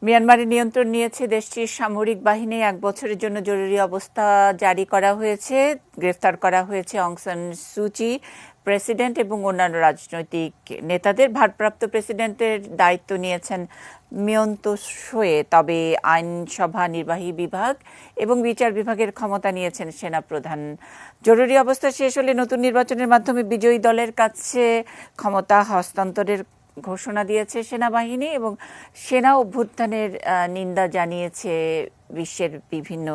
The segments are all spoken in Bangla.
মিয়ানমারের নিয়ন্ত্রণ নিয়েছে দেশটির সামরিক বাহিনী। 1 বছরের জন্য জরুরি অবস্থা জারি করা হয়েছে। গ্রেফতার করা হয়েছে অং সান সুচি, প্রেসিডেন্ট এবং অন্যান্য রাজনৈতিক নেতাদের। ভারপ্রাপ্ত প্রেসিডেন্টের দায়িত্ব নিয়েছেন মিয়ন্ত সোয়ে, তবে আইনসভা, নির্বাহী বিভাগ এবং বিচার বিভাগের ক্ষমতা নিয়েছেন সেনাপ্রধান। জরুরি অবস্থা শেষ হলে নতুন নির্বাচনের মাধ্যমে বিজয়ী দলের কাছে ক্ষমতা হস্তান্তরের ঘোষণা দিয়েছে সেনাবাহিনী এবং সেনা অভ্যুত্থানের নিন্দা জানিয়েছে বিশ্বের বিভিন্ন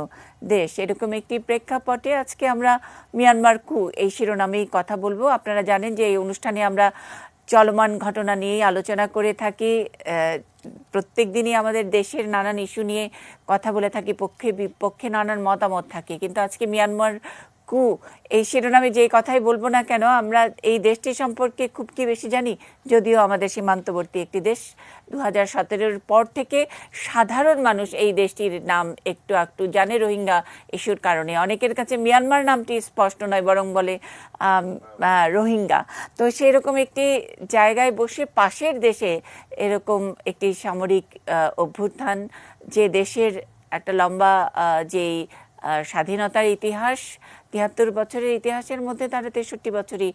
দেশ। এরকম একটি প্রেক্ষাপটে আজকে আমরা মিয়ানমার কু এই শিরোনামেই কথা বলবো। আপনারা জানেন যে এই অনুষ্ঠানে আমরা চলমান ঘটনা নিয়েই আলোচনা করে থাকি। প্রত্যেক দিনই আমাদের দেশের নানান ইস্যু নিয়ে কথা বলে থাকি, পক্ষে বিপক্ষে নানান মতামত থাকে। কিন্তু আজকে মিয়ানমার কু এই শিরোনামে যে কথাই বলবো না কেন, আমরা এই দেশটি সম্পর্কে খুব কি বেশি জানি, যদিও আমাদের সীমান্তবর্তী একটি দেশ। 2017-এর পর থেকে সাধারণ মানুষ এই দেশটির নাম একটু একটু জানে রোহিঙ্গা ইস্যুর কারণে। অনেকের কাছে মিয়ানমার নামটি স্পষ্ট নয়, বরং বলে রোহিঙ্গা। তো সেই রকম একটি জায়গায় বসে পাশের দেশে এরকম একটি সামরিক অভ্যুত্থান, যে দেশের একটা লম্বা যেই স্বাধীনতার ইতিহাস, 73 বছরের ইতিহাসের মধ্যে তারা 63 বছরই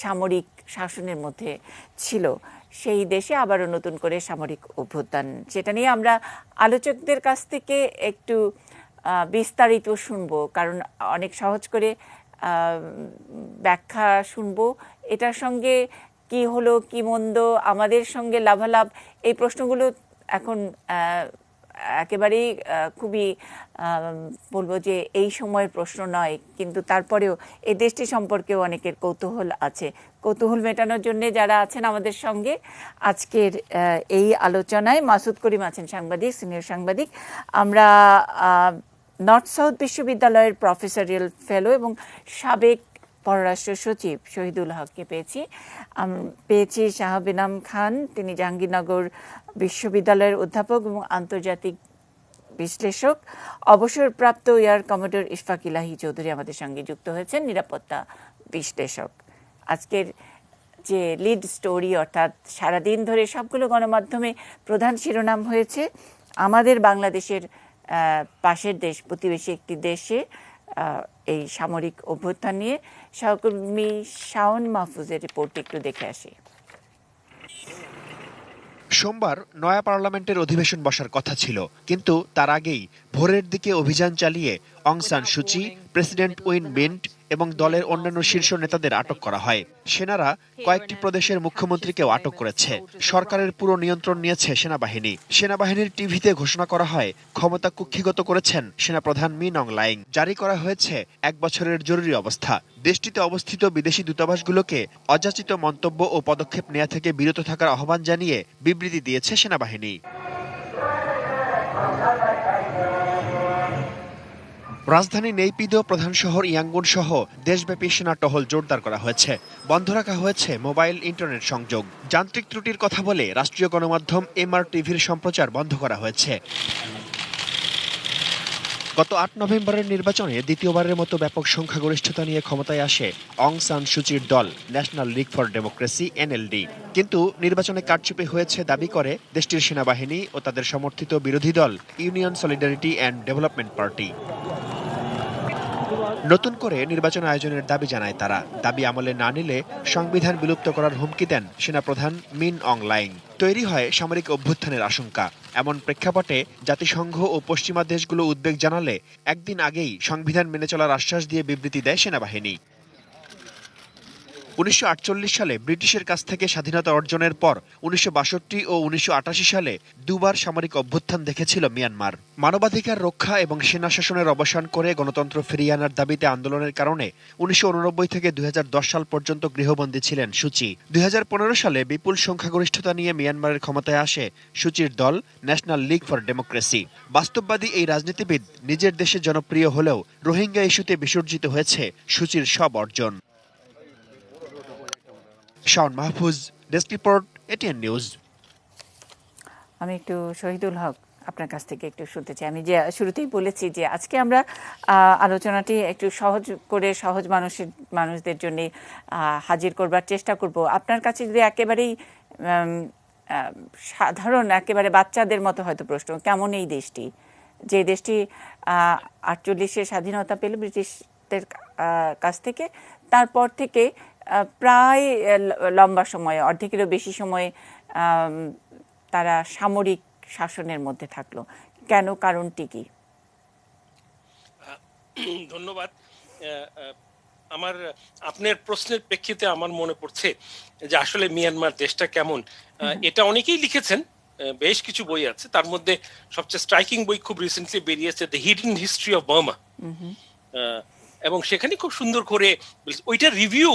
সামরিক শাসনের মধ্যে ছিল, সেই দেশে আবারও নতুন করে সামরিক অভ্যুত্থান, সেটা নিয়ে আমরা আলোচকদের কাছ থেকে একটু বিস্তারিত শুনবো। কারণ অনেক সহজ করে ব্যাখ্যা শুনবো, এটার সঙ্গে কি হলো কি মন্দ, আমাদের সঙ্গে লাভালাভ, এই প্রশ্নগুলো এখন একেবারেই খুবই বলবো যে এই সময়ের প্রশ্ন নয়, কিন্তু তারপরেও এই দেশটি সম্পর্কেও অনেকের কৌতূহল আছে। কৌতূহল মেটানোর জন্য যারা আছেন আমাদের সঙ্গে আজকের এই আলোচনায়, মাসুদ করিম আছেন সাংবাদিক, সিনিয়র সাংবাদিক। আমরা নর্থ সাউথ বিশ্ববিদ্যালয়ের প্রফেসরিয়াল ফেলো এবং সাবেক পররাষ্ট্র সচিব শহীদুল হককে পেয়েছি শাহবিনাম খান, তিনি জাহাঙ্গীরনগর বিশ্ববিদ্যালয়ের অধ্যাপক এবং আন্তর্জাতিক বিশ্লেষক। অবসরপ্রাপ্ত এয়ার কমোডোর ইশফাক ইলাহি চৌধুরী আমাদের সঙ্গে যুক্ত হয়েছেন, নিরাপত্তা বিশ্লেষক। আজকের যে লিড স্টোরি, অর্থাৎ সারাদিন ধরে সবগুলো গণমাধ্যমে প্রধান শিরোনাম হয়েছে আমাদের বাংলাদেশের পাশের দেশ, প্রতিবেশী একটি দেশে এই সামরিক অভ্যুত্থান নিয়ে। সহকর্মী শাওন মাহফুজের রিপোর্ট একটু দেখে আসি। সোমবার নয়া পার্লামেন্টের অধিবেশন বসার কথা ছিল, কিন্তু তার আগেই ভোরের দিকে অভিযান চালিয়ে অং সান সুচি, প্রেসিডেন্ট উইন মিন্ট এবং দলের অন্যান্য শীর্ষ নেতাদের আটক করা হয়। সেনারা কয়েকটি প্রদেশের মুখ্যমন্ত্রীকেও আটক করেছে। সরকারের পুরো নিয়ন্ত্রণ নিয়েছে সেনাবাহিনী। সেনাবাহিনীর টিভিতে ঘোষণা করা হয় ক্ষমতা কুক্ষিগত করেছেন সেনাপ্রধান মিন অং লাইং। জারি করা হয়েছে 1 বছরের জরুরি অবস্থা। দেশটিতে অবস্থিত বিদেশি দূতাবাসগুলোকে অযাচিত মন্তব্য ও পদক্ষেপ নেওয়া থেকে বিরত থাকার আহ্বান জানিয়ে বিবৃতি দিয়েছে সেনাবাহিনী। রাজধানী নেইপিদো, প্রধান শহর ইয়াঙ্গুন সহ দেশব্যাপী সেনা টহল জোরদার করা হয়েছে। বন্ধ রাখা হয়েছে মোবাইল ইন্টারনেট সংযোগ। যান্ত্রিক ত্রুটির কথা বলে রাষ্ট্রীয় গণমাধ্যম MRTVর সম্প্রচার বন্ধ করা হয়েছে। গত 8 নভেম্বরের নির্বাচনে দ্বিতীয়বারের মতো ব্যাপক সংখ্যাগরিষ্ঠতা নিয়ে ক্ষমতায় আসে অং সান সুচির দল national league for democracy NLD। কিন্তু নির্বাচনে কারচুপি হয়েছে দাবি করে দেশটির সেনাবাহিনী ও তাদের সমর্থিত বিরোধী দল union solidarity and development party. নতুন করে নির্বাচন আয়োজনের দাবি জানায় তারা। দাবি আমলে না নিলে সংবিধান বিলুপ্ত করার হুমকি দেন সেনাপ্রধান মিন অং লাইং। তৈরি হয় সামরিক অভ্যুত্থানের আশঙ্কা। এমন প্রেক্ষাপটে জাতিসংঘ ও পশ্চিমা দেশগুলো উদ্বেগ জানালে একদিন আগেই সংবিধান মেনে চলার আশ্বাস দিয়ে বিবৃতি দেয় সেনাবাহিনী। 1948 সালে ব্রিটিশের কাছ থেকে স্বাধীনতা অর্জনের পর 1962 ও 1988 সালে দুবার সামরিক অভ্যুত্থান দেখেছিল মিয়ানমার। মানবাধিকার রক্ষা এবং সেনা শাসনের অবসান করে গণতন্ত্র ফিরিয়ে আনার দাবিতে আন্দোলনের কারণে 1989 থেকে 2010 সাল পর্যন্ত গৃহবন্দী ছিলেন সুচি। 2015 সালে বিপুল সংখ্যাগরিষ্ঠতা নিয়ে মিয়ানমারের ক্ষমতায় আসে সুচির দল ন্যাশনাল লিগ ফর ডেমোক্রেসি। বাস্তববাদী এই রাজনীতিবিদ নিজের দেশে জনপ্রিয় হলেও রোহিঙ্গা ইস্যুতে বিসর্জিত হয়েছে সুচির সব অর্জন। Shaon Mahfuz, desk report, ATN news. আমি একটু শহীদুল হক আপনার কাছ থেকে একটু শুনতে চাই। আমি যে শুরুতেই বলেছি যে আজকে আমরা আলোচনাটি একটু সহজ করে সহজ মানুষদের জন্য হাজির করবার চেষ্টা করব। আপনার কাছে যদি একেবারেই আহ, সাধারণ একেবারে বাচ্চাদের মতো হয়তো প্রশ্ন, কেমন এই দেশটি, যে দেশটি 48-এ স্বাধীনতা পেল ব্রিটিশদের কাছ থেকে, তারপর থেকে প্রায় লম্বা সময়, অর্ধেকেরও বেশি সময় আম, তারা সামরিক শাসনের মধ্যে থাকলো, কেন, কারণটি কি? ধন্যবাদ। আমার আপনার প্রশ্নের প্রেক্ষিতে আমার মনে পড়ছে যে আসলে মিয়ানমার দেশটা কেমন, এটা অনেকেই লিখেছেন, বেশ কিছু বই আছে, তার মধ্যে সবচেয়ে স্ট্রাইকিং বই খুব রিসেন্টলি বেরিয়েছে, the hidden history of Burma, এবং সেখানে খুব সুন্দর করে ওইটা রিভিউ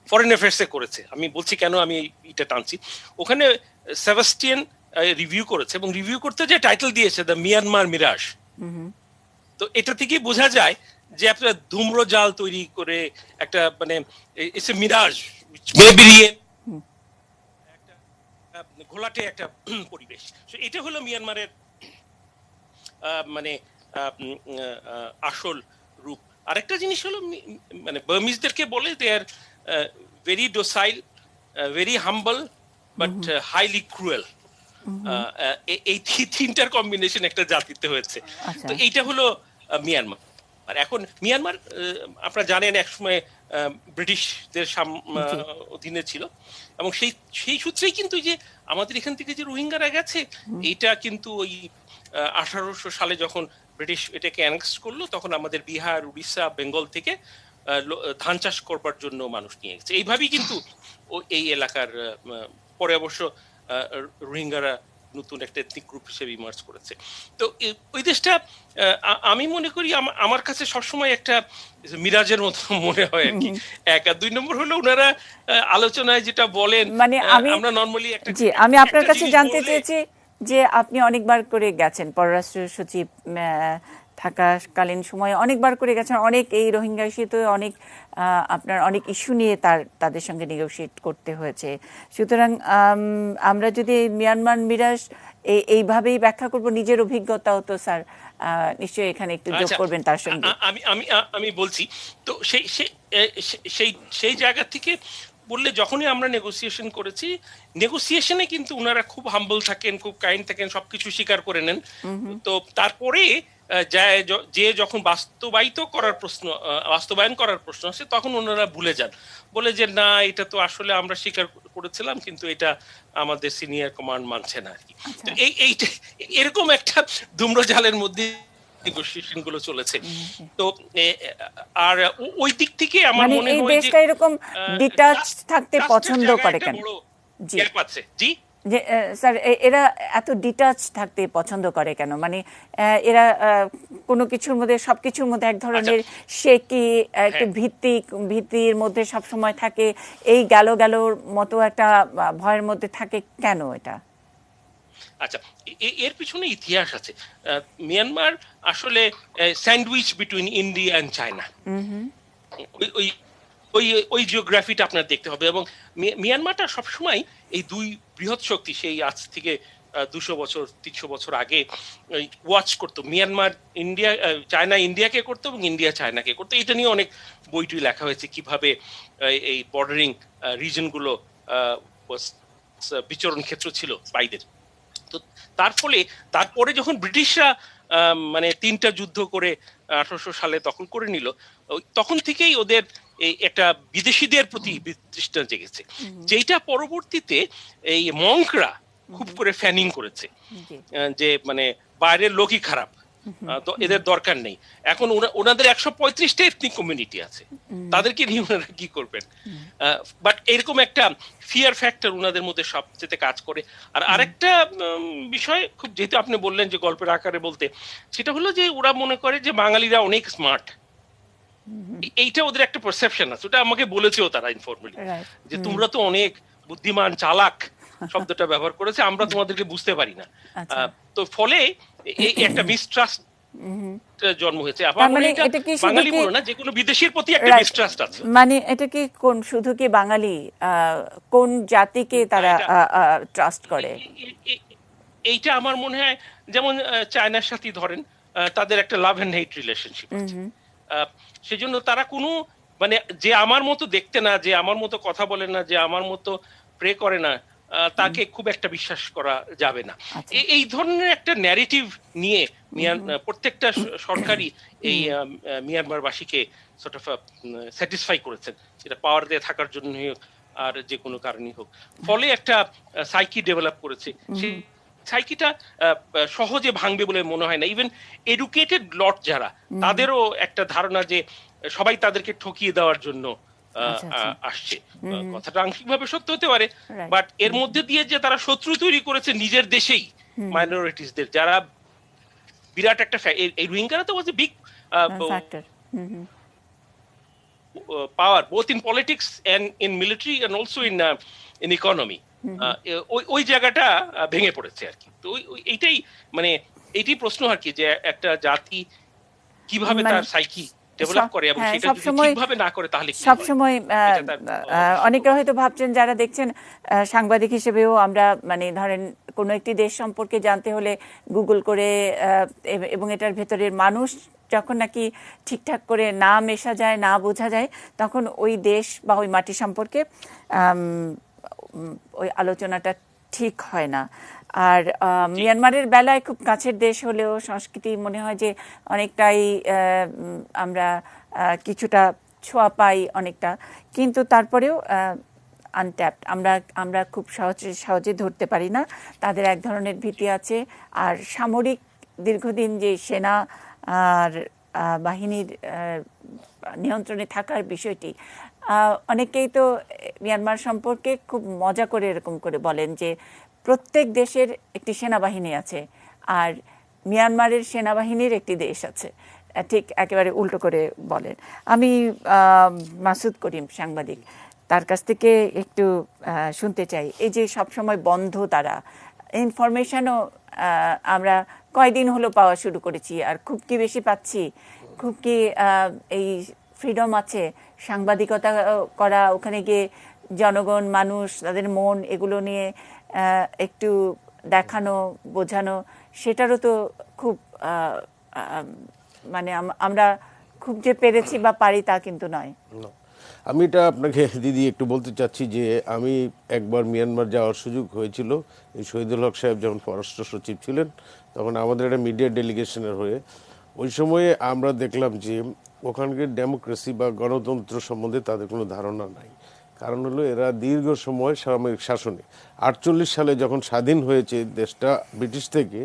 ফরেন অ্যাফেয়ার্সে করেছে। আমি বলছি কেন আমি এটা টানছি, ওখানে সেবাস্টিয়ান রিভিউ করেছে এবং রিভিউ করতে যে টাইটেল দিয়েছে দ্য মিয়ানমার মিরাজ। তো এটা থেকে বোঝা যায় যে আপনার ধূম্র জাল তৈরি করে একটা মানে এসে মিরাজ বেরিয়ে একটা ঘোলাটে একটা পরিবেশ। এটা হলো মিয়ানমারের মানে আসল রূপ। আরেকটা জিনিস হলো মানে বার্মিজদেরকে বলে they are very docile, very humble, but highly cruel. এই তিনটার কম্বিনেশন একটা জাতিতে হয়েছে। তো এইটা হলো মিয়ানমার। আর এখন মিয়ানমার আপনারা জানেন একসময় ব্রিটিশদের অধীনে ছিল, এবং সেই সূত্রেই কিন্তু যে আমাদের এখান থেকে যে রোহিঙ্গারা গেছে, এইটা কিন্তু ওই 1800 সালে যখন ব্রিটিশ এটাকে অ্যানেক্স করলো, তখন আমাদের বিহার, উড়িষ্যা, বেঙ্গল থেকে ধান চাষ করবার জন্য মানুষ নিয়ে গেছে। এইভাবেই কিন্তু এই এলাকার পরে অবশ্য রোহিঙ্গারা নতুন একটা এথনিক গ্রুপ হিসেবে ইমার্জ করেছে। তো ওই দেশটা আমি মনে করি আমার কাছে সবসময় একটা মিরাজের মতো মনে হয় আর কি। এক আর দুই নম্বর হলো ওনারা আলোচনায় যেটা বলেন, মানে আমরা নরমালি একটা, জি, আমি আপনার কাছে জানতে চেয়েছি যে আপনি অনেকবার করে গেছেন, পররাষ্ট্র সচিব থাকাকালীন সময়ে অনেকবার করে গেছেন, অনেক এই রোহিঙ্গা ইস্যুতে অনেক আপনার অনেক ইস্যু নিয়ে তাদের সঙ্গে নেগোশিয়েট করতে হয়েছে। সুতরাং আমরা যদি মিয়ানমার মিরাজ এইভাবেই ব্যাখ্যা করব, নিজের অভিজ্ঞতাও তো স্যার নিশ্চয়ই এখানে একটু যোগ করবেন তার সঙ্গে। আমি বলছি তো সেই জায়গা থেকে বললে, যখনই আমরা নেগোসিয়েশন করেছি, নেগোসিয়েশনে কিন্তু ওনারা খুব হাম্বল থাকেন, খুব কাইন্ড থাকেন, সবকিছু স্বীকার করে নেন। তো তারপরে যে যখন বাস্তবায়ন করার প্রশ্ন আসে, তখন ওনারা ভুলে যান, বলে যে না, এটা তো আসলে আমরা স্বীকার করেছিলাম, কিন্তু এটা আমাদের সিনিয়র কমান্ড মানছে না আর কি। তো এইটা এরকম একটা ধূম্রজালের মধ্যে নেগোসিয়েশন গুলো চলেছে। তো আর ওই দিক থেকে আমার মনে হয় যে দেশটা এরকম ডিটাচ থাকতে পছন্দ করে কেন? জি জি যে স্যার, এরা এত ডিটাচ থাকতে পছন্দ করে কেন? মানে এরা কোনো কিছুর মধ্যে, সবকিছুর মধ্যে এক ধরনের শেকি, একটু ভীতির মধ্যে সব সময় থাকে, এই গেলোর মতো একটা ভয়ের মধ্যে থাকে কেন এটা? আচ্ছা, এর পিছনে ইতিহাস আছে। মিয়ানমার আসলে sandwich between India and China, ওই জিওগ্রাফিটা আপনার দেখতে হবে। এবং মিয়ানমারটা সবসময় এই দুই বৃহৎ শক্তি, সেই আজ থেকে 200 বছর 300 বছর আগে ওয়াচ করতো। মিয়ানমার চায়না ইন্ডিয়াকে করতো এবং ইন্ডিয়া চায়নাকে করতো। এটা নিয়ে অনেক বইটুই লেখা হয়েছে, কিভাবে এই বর্ডারিং রিজনগুলো বিচরণ ক্ষেত্র ছিল বাইদের। তো তারপরে যখন ব্রিটিশরা মানে 3টা যুদ্ধ করে 1800 সালে দখল করে নিল, তখন থেকেই ওদের এই একটা বিদেশিদের প্রতি বিতৃষ্ণা জেগেছে, যেটা পরবর্তীতে এই মঙ্করা খুব করে ফ্যানিং করেছে, যে মানে বাইরের লোকই খারাপ, তো এদের দরকার নেই। এখন ওনাদের 135টা এথনিক কমিউনিটি আছে, তাদেরকে নিয়ে ওনারা কি করবেন? বাট এরকম একটা ফিয়ার ফ্যাক্টর ওনাদের মধ্যে সবচেয়ে কাজ করে। আর আরেকটা বিষয়, খুব যেহেতু আপনি বললেন যে গল্পের আকারে বলতে, সেটা হলো যে ওরা মনে করে যে বাঙালিরা অনেক স্মার্ট। এইটা ওদের একটা পারসেপশন আছে, ওটা আমাকে বলেছেও তারা ইনফর্মালি, যে তোমরা তো অনেক বুদ্ধিমান, চালাক শব্দটা ব্যবহার করেছে, আমরা তোমাদেরকে বুঝতে পারি না। তো ফলে এই একটা মিসট্রাস্ট জন্ম হয়েছে। বাঙালি বলো না, যে কোনো বিদেশির প্রতি একটা মিসট্রাস্ট আছে। মানে এটা কি শুধু কি বাঙালি, কোন জাতিকে তারা ট্রাস্ট করে? এইটা আমার মনে হয়, যেমন চায়নার সাথে ধরেন, তাদের একটা লাভ এন্ড হেট রিলেশনশিপ আছে। সেজন্য তারা কোনো মানে যে আমার মতো দেখতে না, যে আমার মতো কথা বলে না, যে আমার মতো প্রে করে না, তাকে খুব একটা বিশ্বাস করা যাবে না। আচ্ছা। এই ধরনের একটা ন্যারেটিভ নিয়ে প্রত্যেকটা সরকারই এই মিয়ানমারবাসীকে সর্ট অফ স্যাটিসফাই করেছেন, সেটা পাওয়ার দিয়ে থাকার জন্যই হোক আর যে কোনো কারণেই হোক। ফলে একটা সাইকি ডেভেলপ করেছে, সেই সাইকিটা সহজে ভাঙবে বলে মনে হয় না। ইভেন এডুকেটেড লট যারা, তাদেরও একটা ধারণা যে সবাই তাদেরকে ঠকিয়ে দেওয়ার জন্য আসছে। কথাটা আংশিকভাবে সত্য হতে পারে, বাট এর মধ্যে দিয়ে যে তারা শত্রু তৈরি করেছে নিজের দেশেই মাইনরিটিসদের, যারা বিরাট একটা এই রোহিঙ্গারা তো was a big power both in politics and in military and also in economy. ওই জায়গাটা ভেঙে পড়েছে আর কি। তো এইটাই মানে এইটাই প্রশ্ন আর কি, যে একটা জাতি কিভাবে তার সাইকি ডেভেলপ করে এবং সেটা যদি ঠিকভাবে না করে তাহলে কি হয়। সবসময় অনেকে হয়তো ভাবছেন, যারা দেখছেন, সাংবাদিক হিসেবেও আমরা মানে ধরেন কোনো একটি দেশ সম্পর্কে জানতে হলে গুগল করে এবং এটার ভেতরের মানুষ যখন নাকি ঠিকঠাক করে না মেশা যায়, না বোঝা যায়, তখন ওই দেশ বা ওই মাটি সম্পর্কে ওই আলোচনাটা ঠিক হয় না। আর মিয়ানমারের বেলায় খুব কাছের দেশ হলেও সংস্কৃতি মনে হয় যে অনেকটাই আমরা কিছুটা ছোঁয়া পাই অনেকটা, কিন্তু তারপরেও আনট্যাপড, আমরা খুব সহজে ধরতে পারি না। তাদের এক ধরনের ভীতি আছে। আর সামরিক দীর্ঘদিন যে সেনা আর বাহিনীর নিয়ন্ত্রণে থাকার বিষয়টি, অনেকেই তো মিয়ানমার সম্পর্কে খুব মজা করে এরকম করে বলেন যে প্রত্যেক দেশের একটি সেনাবাহিনী আছে আর মিয়ানমারের সেনাবাহিনীর একটি দেশ আছে, ঠিক একেবারে উল্টো করে বলেন। আমি মাসুদ করিম সাংবাদিক, তার কাছ থেকে একটু শুনতে চাই, এই যে সবসময় বন্ধ তারা ইনফরমেশনও আমরা কয়দিন হলো পাওয়া শুরু করেছি, আর খুব কি বেশি পাচ্ছি, খুব কি এই ফ্রিডম আছে সাংবাদিকতা করা, ওখানে গিয়ে জনগণ, মানুষ, তাদের মন, এগুলো নিয়ে একটু দেখানো, বোঝানো, সেটারও তো খুব মানে আমরা খুব যে পেরেছি বা পারি তা কিন্তু নয়। আমি এটা আপনাকে দিদি একটু বলতে চাচ্ছি যে আমি একবার মিয়ানমার যাওয়ার সুযোগ হয়েছিল, এই শহীদুল হক সাহেব যখন পররাষ্ট্র সচিব ছিলেন, তখন আমাদের একটা মিডিয়া ডেলিগেশনের হয়ে ওই সময়ে আমরা দেখলাম যে ওখানকার ডেমোক্রেসি বা গণতন্ত্র সম্বন্ধে তাদের কোনো ধারণা নাই। কারণ হলো এরা দীর্ঘ সময় সামরিক শাসনে, 48 সালে যখন স্বাধীন হয়েছে দেশটা ব্রিটিশ থেকে,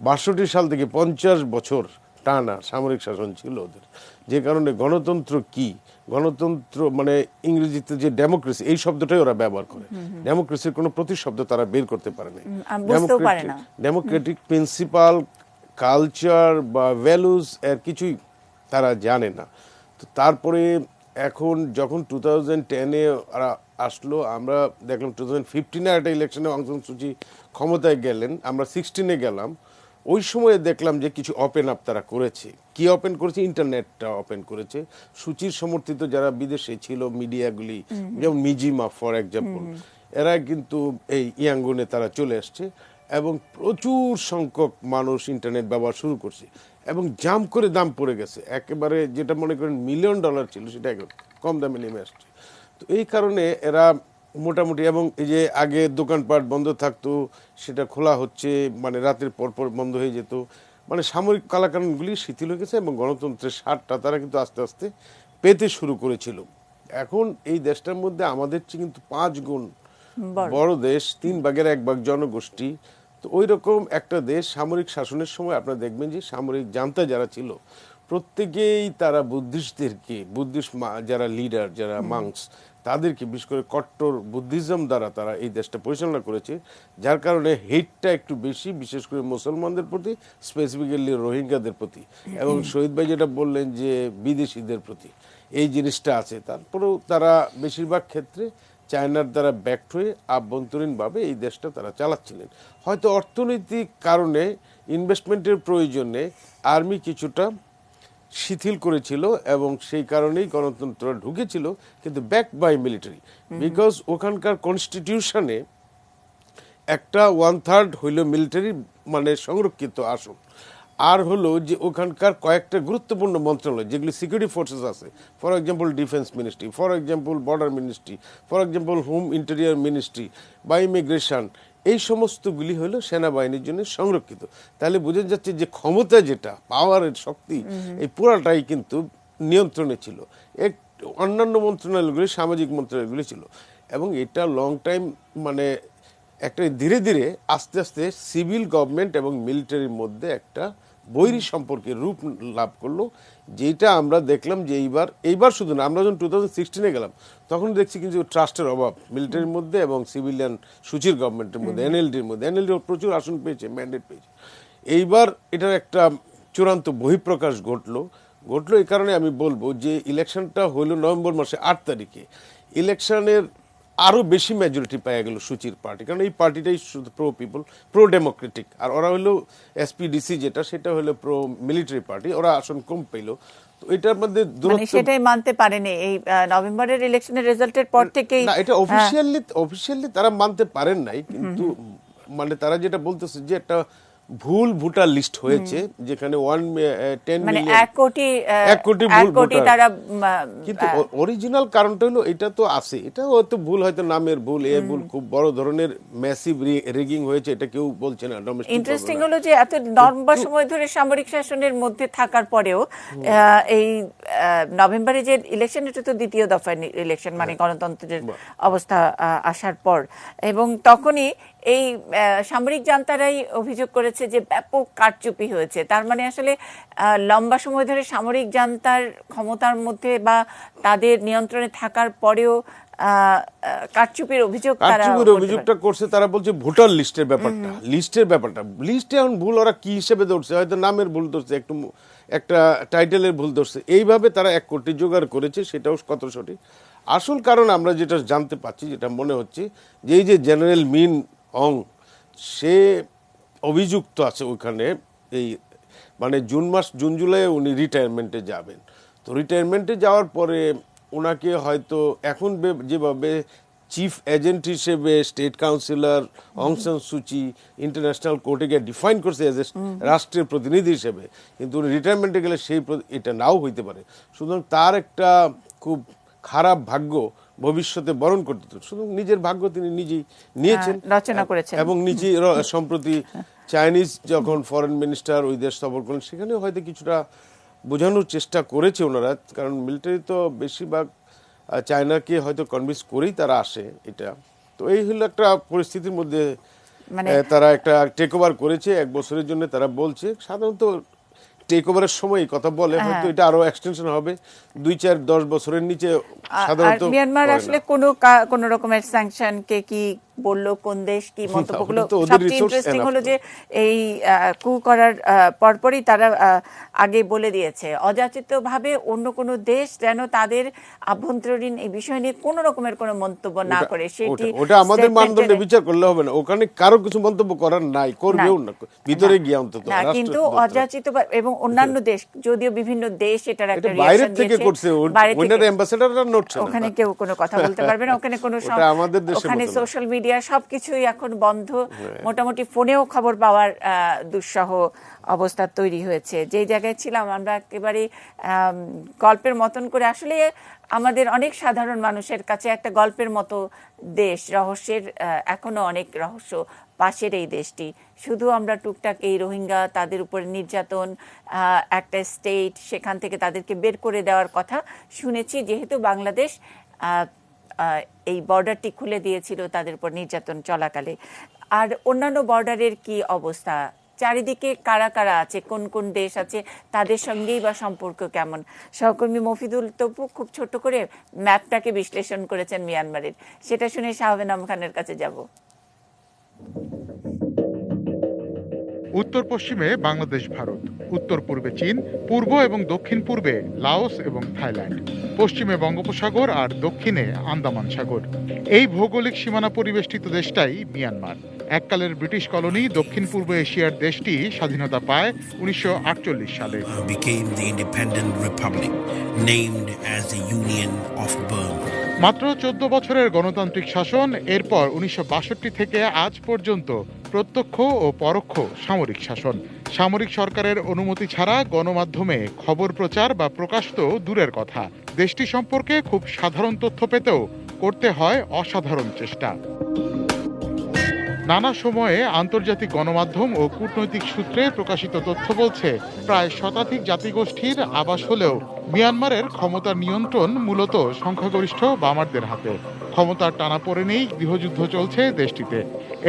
62 সাল থেকে 50 বছর টানা সামরিক শাসন ছিল ওদের। যে কারণে গণতন্ত্র কি, গণতন্ত্র মানে ইংরেজিতে যে ডেমোক্রেসি, এই শব্দটাই ওরা ব্যবহার করে। ডেমোক্রেসির কোনো প্রতিশব্দ তারা বের করতে পারে না। ডেমোক্রেটিক প্রিন্সিপাল, কালচার বা ভ্যালুজ এর কিছুই তারা জানে না। তো তারপরে এখন যখন 2010-এ আসলো, আমরা দেখলাম 2015-এ একটা ইলেকশনে অং সান সুচি ক্ষমতায় গেলেন, আমরা 16-এ গেলাম। ওই সময়ে দেখলাম যে কিছু ওপেন আপ তারা করেছে। কি ওপেন করেছে? ইন্টারনেটটা ওপেন করেছে। সুচির সমর্থিত যারা বিদেশে ছিল মিডিয়াগুলি, যেমন মিজিমা ফর এক্সাম্পল, এরা কিন্তু এই ইয়াঙ্গুনে তারা চলে আসছে এবং প্রচুর সংখ্যক মানুষ ইন্টারনেট ব্যবহার শুরু করছে এবং জাম করে দাম পড়ে গেছে। একেবারে যেটা মনে করেন $1 মিলিয়ন ছিল, সেটা কম দামে নেমে আসছে। তো এই কারণে এরা মোটামুটি, এবং এই যে আগে দোকানপাট বন্ধ থাকতো সেটা খোলা হচ্ছে, মানে রাতের পর পর বন্ধ হয়ে যেত, মানে সামরিক কালাকানুনগুলি শিথিল হয়ে গেছে এবং গণতন্ত্রের স্বাদটা তারা কিন্তু আস্তে আস্তে পেতে শুরু করেছিল। এখন এই দেশটার মধ্যে আমাদের চেয়ে কিন্তু 5 গুণ বড় দেশ, 3 ভাগের 1 ভাগ জনগোষ্ঠী। তো ওই রকম একটা দেশ সামরিক শাসনের সময় আপনারা দেখবেন যে সামরিক জান্তা যারা ছিল প্রত্যেকেই তারা বুদ্ধিস্টদেরকে, বুদ্ধিস্ট যারা লিডার, যারা মাংস, তাদেরকে বিশেষ করে কট্টর বুদ্ধিজম দ্বারা তারা এই দেশটা পরিচালনা করেছে, যার কারণে হেটটা একটু বেশি, বিশেষ করে মুসলমানদের প্রতি, স্পেসিফিক্যালি রোহিঙ্গাদের প্রতি, এবং শহীদ ভাই যেটা বললেন যে বিদেশিদের প্রতি এই জিনিসটা আছে। তারপরেও তারা বেশিরভাগ ক্ষেত্রে চায়নার দ্বারা ব্যাক্ট হয়ে আভ্যন্তরীণভাবে এই দেশটা তারা চালাচ্ছিলেন। হয়তো অর্থনৈতিক কারণে, ইনভেস্টমেন্টের প্রয়োজনে আর্মি কিছুটা শিথিল করেছিল এবং সেই কারণেই গণতন্ত্র ঢুকেছিল, কিন্তু ব্যাক বাই মিলিটারি, বিকজ ওখানকার কনস্টিটিউশনে একটা 1/3 হইল মিলিটারি মানে সংরক্ষিত আসন, আর হলো যে ওখানকার কয়েকটা গুরুত্বপূর্ণ মন্ত্রণালয় যেগুলি সিকিউরিটি ফোর্সেস আছে, for example defence ministry, for example border ministry, for example whom interior ministry বা ইমিগ্রেশন, এই সমস্তগুলি হলো সেনাবাহিনীর জন্য সংরক্ষিত। তাহলে বোঝা যাচ্ছে যে ক্ষমতা যেটা, পাওয়ারের শক্তি, এই পুরাটাই কিন্তু নিয়ন্ত্রণে ছিল। অন্যান্য মন্ত্রণালয়গুলি সামাজিক মন্ত্রণালয়গুলি ছিল, এবং এটা লং টাইম মানে একটা ধীরে ধীরে আস্তে আস্তে সিভিল গভর্নমেন্ট এবং মিলিটারির মধ্যে একটা বৈরী সম্পর্কের রূপ লাভ করলো, যেটা আমরা দেখলাম যে এইবার শুধু না, আমরা যখন 2016-এ গেলাম তখন দেখছি কিন্তু ট্রাস্টের অভাব মিলিটারির মধ্যে এবং সিভিলিয়ান সুচির গভর্নমেন্টের মধ্যে, এনএলডির মধ্যে। এনএলডি প্রচুর আসন পেয়েছে, ম্যান্ডেট পেয়েছে। এইবার এটার একটা চূড়ান্ত বহিঃপ্রকাশ ঘটলো। এই কারণে আমি বলবো যে ইলেকশনটা হলো নভেম্বর মাসে 8 তারিখে। ইলেকশনের আরো বেশি মেজরিটি পাওয়া গেল সুচির পার্টি, কারণ এই পার্টিটাই শুধু প্রো পিপল, প্রো ডেমোক্রেটিক, আর ওরা হলো এসপিডিসি যেটা, সেটা হলো প্রো মিলিটারি পার্টি, ওরা আসন কম পেল। তো এটার মধ্যে সেটাই মানতে পারেনি এই নভেম্বরের ইলেকশনের রেজাল্টের পর থেকেই। না, এটা অফিসিয়ালি তারা মানতে পারেন নাই, কিন্তু মানে তারা যেটা বলতেছে যে একটা ভুল ভোটার লিস্ট হয়েছে, যেখানে 110 মানে মিলিয়ন 1 কোটি ভুল ভোটার। তারা কিন্তু অরিজিনাল কারণটা হলো এটা তো আছে, এটা হয়তো ভুল, হয়তো নামের ভুল, ভুল খুব বড় ধরনের ম্যাসিভ রিগিং হয়েছে, এটা কেউ বলছে না। ইন্টারেস্টিং হলো যে এত লম্বা সময় ধরে সামরিক শাসনের মধ্যে থাকার পরেও এই নভেম্বরে যে ইলেকশন, এটা তো দ্বিতীয় দফার ইলেকশন, মানে গণতন্ত্রের অবস্থা আসার পর, এবং তখনই এই সামরিক জান্তারাই অভিযোগ করেছে যে ব্যাপক কারচুপি হয়েছে। তার মানে আসলে লম্বা সময় ধরে সামরিক জান্তার ক্ষমতার মধ্যে বা তাদের নিয়ন্ত্রণে থাকার পরেও কারচুপির অভিযোগটা করছে। তারা বলছে ভোটার লিস্টের ব্যাপারটা, লিস্টে এখন ভুল ওরা কি হিসেবে ধরছে, হয়তো নামের ভুল ধরছে, একটা টাইটেলের ভুল ধরছে, এইভাবে তারা 1 কোটি জোগাড় করেছে। সেটাও কত সঠিক, আসল কারণ আমরা যেটা জানতে পাচ্ছি, যেটা মনে হচ্ছে যে এই যে জেনারেল মিন অং, সে অভিযুক্ত আছে ওইখানে। এই মানে জুন জুলাই উনি রিটায়ারমেন্টে যাবেন। তো রিটায়ারমেন্টে যাওয়ার পরে ওনাকে হয়তো এখন যেভাবে চিফ এজেন্ট হিসেবে স্টেট কাউন্সিলর অং সান সুচি ইন্টারন্যাশনাল কোর্টে গিয়ে ডিফাইন করছে এজ এ রাষ্ট্রের প্রতিনিধি হিসেবে, কিন্তু উনি রিটায়ারমেন্টে গেলে এটা নাও হইতে পারে। সুতরাং তার একটা খুব খারাপ ভাগ্য ভবিষ্যতে বরণ করতে হতো। শুধু নিজের ভাগ্য তিনি নিজেই নিয়েছেন, রচনা করেছেন, এবং নিজে সম্প্রতি চাইনিজ যখন ফরেন মিনিস্টার ওই দেশ সফর করেন, সেখানে হয়তো কিছুটা বোঝানোর চেষ্টা করেছে ওনারা, কারণ মিলিটারি তো বেশিরভাগ চায়নাকে হয়তো কনভিন্স করেই তারা আসে। এটা তো এই হলো একটা পরিস্থিতির মধ্যে তারা একটা টেক ওভার করেছে 1 বছরের জন্য। তারা বলছে সাধারণত টেক ওভারের সময় কথা বলে, হয়তো এটা আরো এক্সটেনশন হবে 2-4-10 বছরের নিচে সাধারণত। মিয়ানমার আসলে কোন রকমের স্যাংশন কে কি বললো, কোন দেশ কি মন্তব্য করলো, সবচেয়ে ইন্টারেস্টিং হলো যে এই কু করার পরপরই তারা আগে বলে দিয়েছে অযাচিতভাবে অন্য কোনো দেশ যেন তাদের আভ্যন্তরীণ এই বিষয় নিয়ে কোন রকমের কোনো মন্তব্য না করে। ওটা আমাদের মানদণ্ডে বিচার করলে হবে না, ওখানে কারো কিছু মন্তব্য করার নাই, করবেও না ভিতরে গিয়ে অন্তত। কিন্তু অযাচিত এবং অন্যান্য দেশ, যদিও বিভিন্ন দেশ এটার একটা বাইরে থেকে করছে, ওনার অ্যাম্বাসেডাররা নড়ছে না, ওখানে কেউ কোনো কথা বলতে পারবে না, ওখানে কোনো ওখানে সোশ্যাল মিডিয়া সবকিছুই এখন বন্ধ, মোটামুটি ফোনেও খবর পাওয়ার দুঃসহ অবস্থা তৈরি হয়েছে। যে জায়গায় ছিলাম আমরা একেবারে গল্পের মতন করে, আসলে আমাদের অনেক সাধারণ মানুষের কাছে একটা গল্পের মতো দেশ, রহস্যের এখনো অনেক রহস্য পাশের এই দেশটি। শুধু আমরা টুকটাক এই রোহিঙ্গা, তাদের উপর নির্যাতন, একটা স্টেট সেখান থেকে তাদেরকে বের করে দেওয়ার কথা শুনেছি, যেহেতু বাংলাদেশ এই বর্ডারটি খুলে দিয়েছিল তাদের উপর নির্যাতন চলাকালে। আর অন্যান্য বর্ডারের কি অবস্থা, চারিদিকে কারা কারা আছে, কোন কোন দেশ আছে, তাদের সঙ্গেই বা সম্পর্ক কেমন? সহকর্মী মফিদুল তপু খুব ছোট করে ম্যাপটাকে বিশ্লেষণ করেছেন মিয়ানমারের, সেটা শুনে শাহবেন আম খানের কাছে যাব। উত্তর পশ্চিমে বাংলাদেশ ভারত, উত্তর পূর্বে চীন, পূর্ব এবং দক্ষিণ পূর্বে লাওস এবং থাইল্যান্ড, পশ্চিমে বঙ্গোপসাগর আর দক্ষিণে আন্দামান সাগর। এই ভৌগোলিক সীমানা পরিবেষ্টিত দেশটাই মিয়ানমার। এককালের ব্রিটিশ কলোনি দক্ষিণ পূর্ব এশিয়ার দেশটি স্বাধীনতা পায় 1948 সালে। মাত্র 14 বছরের গণতান্ত্রিক শাসন, এরপর 1962 থেকে আজ পর্যন্ত প্রত্যক্ষ ও পরোক্ষ সামরিক শাসন। সামরিক সরকারের অনুমতি ছাড়া গণমাধ্যমে খবর প্রচার বা প্রকাশ তো দূরের কথা, দেশটি সম্পর্কে খুব সাধারণ তথ্য পেতেও করতে হয় অসাধারণ চেষ্টা। নানা সময়ে আন্তর্জাতিক গণমাধ্যম ও কূটনৈতিক সূত্রে প্রকাশিত তথ্য বলছে, প্রায় শতাধিক জাতিগোষ্ঠীর আবাস হলেও মিয়ানমারের ক্ষমতার নিয়ন্ত্রণ মূলত সংখ্যাগরিষ্ঠ বামারদের হাতে। ক্ষমতার টানাপোড়েনেই গৃহযুদ্ধ চলছে দেশটিতে।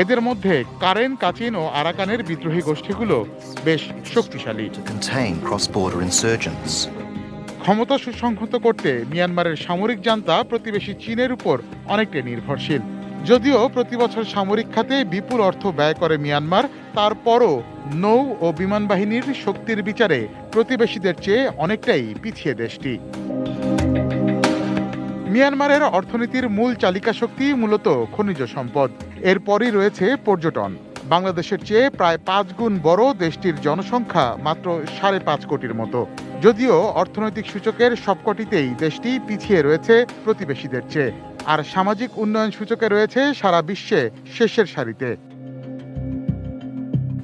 এদের মধ্যে কারেন, কাচিন ও আরাকানের বিদ্রোহী গোষ্ঠীগুলো বেশ শক্তিশালী। ক্ষমতা সুসংহত করতে মিয়ানমারের সামরিক জান্তা প্রতিবেশী চীনের উপর অনেকটা নির্ভরশীল। যদিও প্রতি বছর সামরিক খাতে বিপুল অর্থ ব্যয় করে মিয়ানমার, তারপরও নৌ ও বিমান বাহিনীর শক্তির বিচারে প্রতিবেশীদের চেয়ে অনেকটাই পিছিয়ে দেশটি। মিয়ানমারের অর্থনীতির মূল চালিকা শক্তি মূলত খনিজ সম্পদ, এরপরই রয়েছে পর্যটন। বাংলাদেশের চেয়ে প্রায় 5 গুণ বড় দেশটির জনসংখ্যা মাত্র 5.5 কোটির মতো। যদিও অর্থনৈতিক সূচকের সবকটিতেই দেশটি পিছিয়ে রয়েছে প্রতিবেশীদের চেয়ে, আর সামাজিক উন্নয়ন সূচকে রয়েছে সারা বিশ্বে শেষের সারিতে।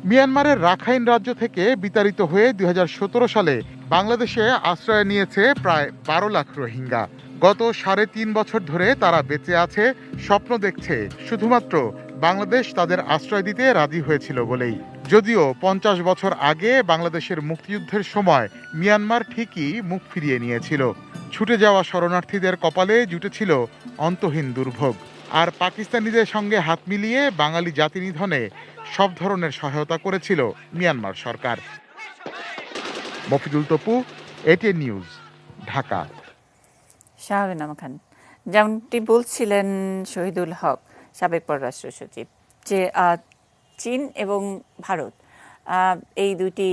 মিয়ানমারের রাখাইন রাজ্য থেকে বিতাড়িত হয়ে 2017 সালে বাংলাদেশে আশ্রয় নিয়েছে প্রায় 12 লাখ রোহিঙ্গা। গত 3.5 বছর ধরে তারা বেঁচে আছে, স্বপ্ন দেখছে শুধুমাত্র বাংলাদেশ তাদের আশ্রয় দিতে রাজি হয়েছিল বলেই। যদিও 50 বছর আগে বাংলাদেশের মুক্তিযুদ্ধের সময় মিয়ানমার ঠিকই মুখ ফিরিয়ে নিয়েছিল। ছুটে যাওয়া শরণার্থীদের কপালে জুটেছিল অন্তহীন দুর্ভোগ, আর পাকিস্তানিদের সঙ্গে হাত মিলিয়ে বাঙালি জাতি নিধনে সব ধরনের সহায়তা করেছিল মিয়ানমার সরকার। Mofidul Topu, ATN news, Dhaka. শাহরিনাম খান, যেমনটি বলছিলেন শহীদুল হক, সাবেক পররাষ্ট্র সচিব, যে চীন এবং ভারত এই দুটি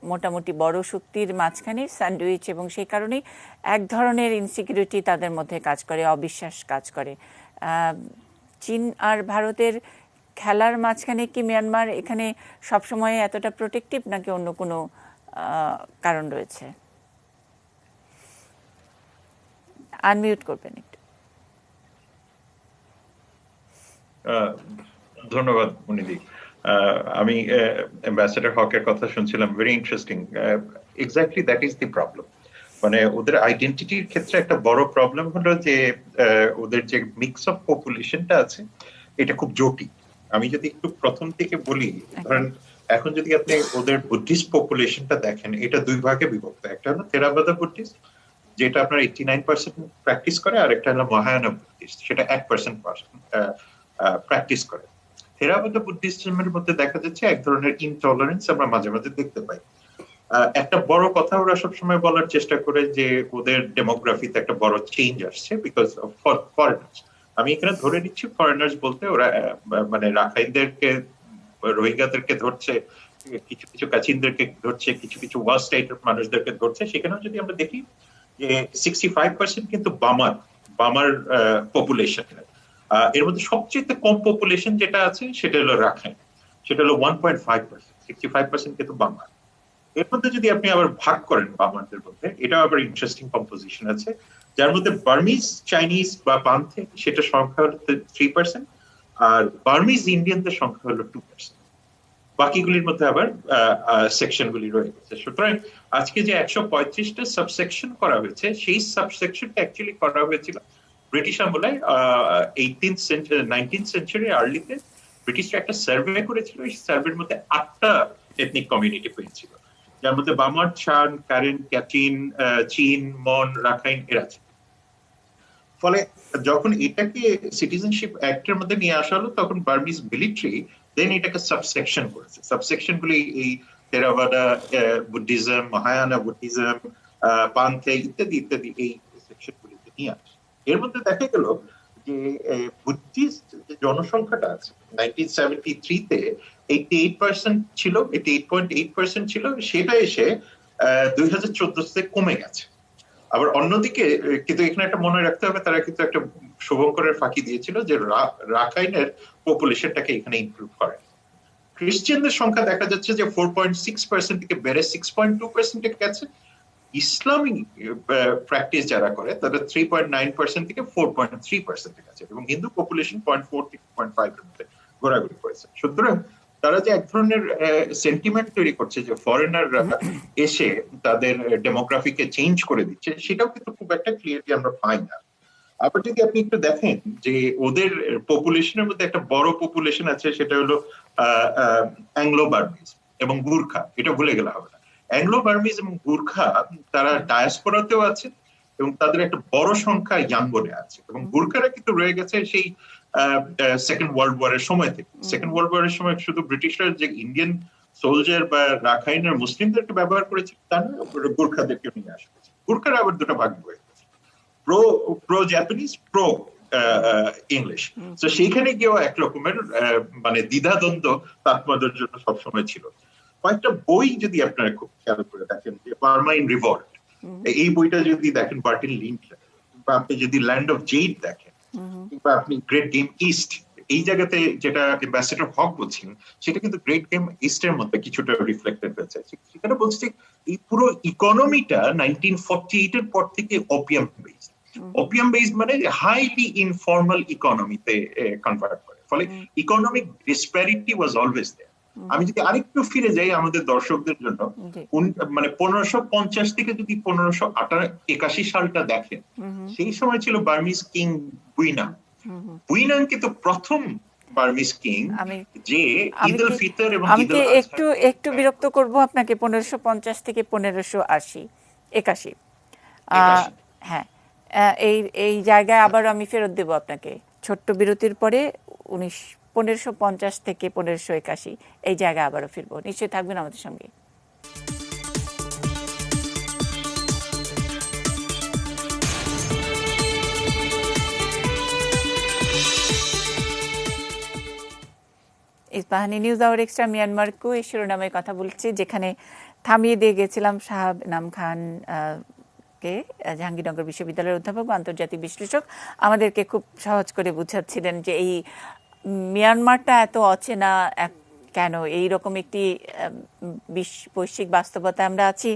মোটামুটি বড় শক্তির মাঝখানে স্যান্ডউইচ, এবং সেই কারণেই এক ধরনের ইনসিকিউরিটি তাদের মধ্যে কাজ করে, অবিশ্বাস কাজ করে। চীন আর ভারতের খেলার মাঝখানে কি মিয়ানমার এখানে সবসময় এতটা প্রোটেক্টিভ, নাকি অন্য কোনো কারণ রয়েছে? আনমিউট করবেন একটু। ধন্যবাদ মনিদি। আমি অ্যাম্বাসেডর হকের কথা শুনছিলাম, very interesting. Exactly that is the problem. মানে ওদের আইডেন্টিটির ক্ষেত্রে একটা বড় প্রবলেম হলো যে ওদের যে মিক্স অফ পপুলেশনটা আছে এটা খুব জটিল। আমি যদি একটু প্রথম থেকে বলি, ধরেন এখন যদি আপনি ওদের বুদ্ধিস্ট পপুলেশনটা দেখেন, এটা দুই ভাগে বিভক্ত। একটা হলো থেরাবাদা বুদ্ধিস্ট, যেটা আপনার 89% প্র্যাকটিস করে, আর একটা হলো মহায়ানা বুদ্ধিস্ট, সেটা 1% প্র্যাকটিস করে। থেরাবাদা বুদ্ধিজমের মধ্যে দেখা যাচ্ছে এক ধরনের ইনটলারেন্স আমরা মাঝে মাঝে দেখতে পাই। একটা বড় কথা ওরা সবসময় বলার চেষ্টা করে যে ওদের ডেমোগ্রাফিতে একটা বড় চেঞ্জ আসছে বিকজ অফ ফরেনার্স। আমি এখানে ধরে নিচ্ছি ফরেনার্স বলতে ওরা মানে রাখাইনদেরকে, রোহিঙ্গাদেরকে ধরছে, কিছু কিছু কাচিনদেরকে ধরছে, কিছু কিছু ওয়াস্ট স্টেটের মানুষদেরকে ধরছে। সেখানেও যদি আমরা দেখি যে 65% কিন্তু বামার পপুলেশন। এর মধ্যে সবচেয়ে কম পপুলেশন যেটা আছে সেটা হলো রাখাইন, সেটা হলো 1.5%। 65% কিন্তু বামার। এর মধ্যে যদি আপনি আবার ভাগ করেন বামারদের মধ্যে, এটা আবার ইন্টারেস্টিং কম্পোজিশন আছে, যার মধ্যে বার্মিজ, চাইনিজ বা পান্থে সেটা সংখ্যা হলো 3%, আর বার্মিজ ইন্ডিয়ানদের সংখ্যা হলো 2%। বাকিগুলির মধ্যে আবার সেকশনগুলি রয়ে গেছে। সুতরাং আজকে যে 135টা সাবসেকশন করা হয়েছে, সেই সাবসেকশনটা অ্যাকচুয়ালি করা হয়েছিল ব্রিটিশ আমলে 19th সেঞ্চুরি আর্লিতে। ব্রিটিশরা একটা সার্ভে করেছিল, এই সার্ভের মধ্যে 8টা এথনিক কমিউনিটি পেয়েছিল, যার মধ্যে বামার, চান, কারেন, ক্যাচিন, চীন, মন, রাখাইন এরা ছিল। ফলে যখন এটাকে সিটিজেনশিপ অ্যাক্টের মধ্যে নিয়ে আসা হলো, তখন বার্মিজ মিলিটারি দেন এটাকে সাবসেকশন করেছে। সাবসেকশন গুলি এই থেরাবাদা বুদ্ধিজম, মহায়ানা বুদ্ধিজম, পান্থে ইত্যাদি ইত্যাদি এই সেকশন গুলিতে নিয়ে আসে। এর মধ্যে দেখা গেল যে বুদ্ধিস্ট যে জনসংখ্যাটা আছে 1973-তে 88% ছিল, 88.8% ছিল, সেটা এসে 2014-তে কমে গেছে। আবার অন্যদিকে কিন্তু এখানে একটা মনে রাখতে হবে, তারা কিন্তু একটা শুভঙ্করের ফাঁকি দিয়েছিল যে রাখাইনের পপুলেশনটাকে এখানে ইনক্লুড করে। খ্রিস্টানদের সংখ্যা দেখা যাচ্ছে যে 4.6% থেকে বেড়ে 6.2% গেছে। ইসলামিক প্র্যাকটিস যারা করে তারা 3.9% থেকে 4.3% গেছে, এবং হিন্দু পপুলেশন 0.4 থেকে 0.5 এর মধ্যে ঘোরাঘুরি করেছে। সুতরাং তারা যে এক ধরনের সেন্টিমেন্ট তৈরি করছে যে ফরেনাররা এসে তাদের ডেমোগ্রাফিকে চেঞ্জ করে দিচ্ছে, সেটাও কিন্তু খুব একটা ক্লিয়ারলি আমরা পাই না। আবার যদি আপনি একটু দেখেন যে ওদের পপুলেশনের মধ্যে একটা বড় পপুলেশন আছে, সেটা হলো অ্যাংলো বার্মিজ এবং গুর্খা, এটা ভুলে গেলে হবে না। অ্যাংলো বার্মিজ এবং গুর্খা তারা ডায়াসপোরাতেও আছে এবং তাদের একটা বড় সংখ্যা ইয়াঙ্গনে আছে, এবং গুর্খারা কিন্তু রয়ে গেছে সেই সেকেন্ড ওয়ার্ল্ড ওয়ারের সময় থেকে। সেকেন্ড ওয়ার্ল্ড ওয়ারের সময় শুধু ব্রিটিশরা যে ইন্ডিয়ান সোলজার বা রাখাইনের মুসলিমদেরকে ব্যবহার করেছে তা না, গুর্খাদেরকে নিয়ে আসা হয়েছে। গুর্খারা আবার দুটো ভাগ হয়ে গেছে, প্রো জাপানিজ, প্রো ইংলিশ। তো সেইখানে গিয়েও এক রকমের মানে দ্বিধাদ্বন্দ্ব তাৎপর্যের জন্য সবসময় ছিল। কয়েকটা বই যদি আপনারা খুব খেয়াল করে দেখেন, যে বার্মা ইন রিভল্ট, এই বইটা যদি দেখেন বার্টিন লিন্ডলার, বা আপনি যদি ল্যান্ড অফ জেড দেখেন, কিংবা আপনি গ্রেট গেম ইস্ট, এই জায়গাতে যেটা অ্যাম্বাসেডর হক বলছেন, সেটা কিন্তু গ্রেট গেম ইস্টের মধ্যে কিছুটা রিফ্লেক্টেড হয়েছে। সেখানে বলছে এই পুরো ইকোনমিটা 1948 এর পর থেকে ওপিয়াম বেসড। ওপিয়াম বেসড মানে হাইলি ইনফর্মাল ইকোনমিতে কনভার্ট করে, ফলে economic disparity was always there. আমি যদি আরেকটু ফিরে যাই আমাদের দর্শকদের জন্য, মানে 1550 থেকে যদি 1581 সালটা দেখেন, সেই সময় ছিল বার্মিজ কিং বুইনাং। বুইনাং কিন্তু প্রথম বার্মিজ কিং যে ঈদ উল ফিতর এবং ঈদ উল আজহা। একটু বিরক্ত করব আপনাকে, 1550 থেকে 1581। হ্যাঁ, এই জায়গায় আবার আমি ফেরত দেব আপনাকে। ছোট্ট বিরতির পরে 1550 থেকে 1581 এই জায়গায় আবারও ফিরবো। নিশ্চয়ই থাকবেন আমাদের সঙ্গে। ইস্পাহানি নিউজ আওয়ার এক্সট্রা মিয়ানমারকু এই শিরোনামে কথা বলছি, যেখানে থামিয়ে দিয়ে গেছিলাম শাহাব এনাম খান কে, জাহাঙ্গীরনগর বিশ্ববিদ্যালয়ের অধ্যাপক ও আন্তর্জাতিক বিশ্লেষক, আমাদেরকে খুব সহজ করে বুঝাচ্ছিলেন যে এই মিয়ানমারটা এত অচেনা কেন, এইরকম একটি বৈশ্বিক বাস্তবতা আমরা আছি,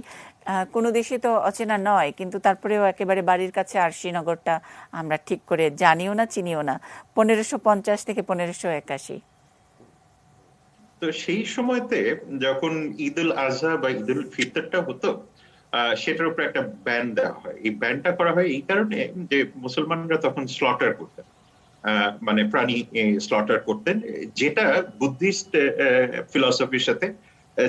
কোনো দেশে তো অচেনা নয়, কিন্তু তারপরেও একেবারে বাড়ির কাছে আর শ্রীনগরটা আমরা ঠিক করে জানিও না, চিনিও না। 1550 থেকে 1581। তো সেই সময়তে যখন ঈদ উল আজহা বা ঈদ উল ফিতরটা হতো, সেটার উপর একটা ব্যান দেওয়া হয়। এই ব্যানটা করা হয় এই কারণে যে মুসলমানরা তখন স্লটার করতেন, মানে প্রাণী স্লটার করতেন, যেটা বুদ্ধিস্ট ফিলসফির সাথে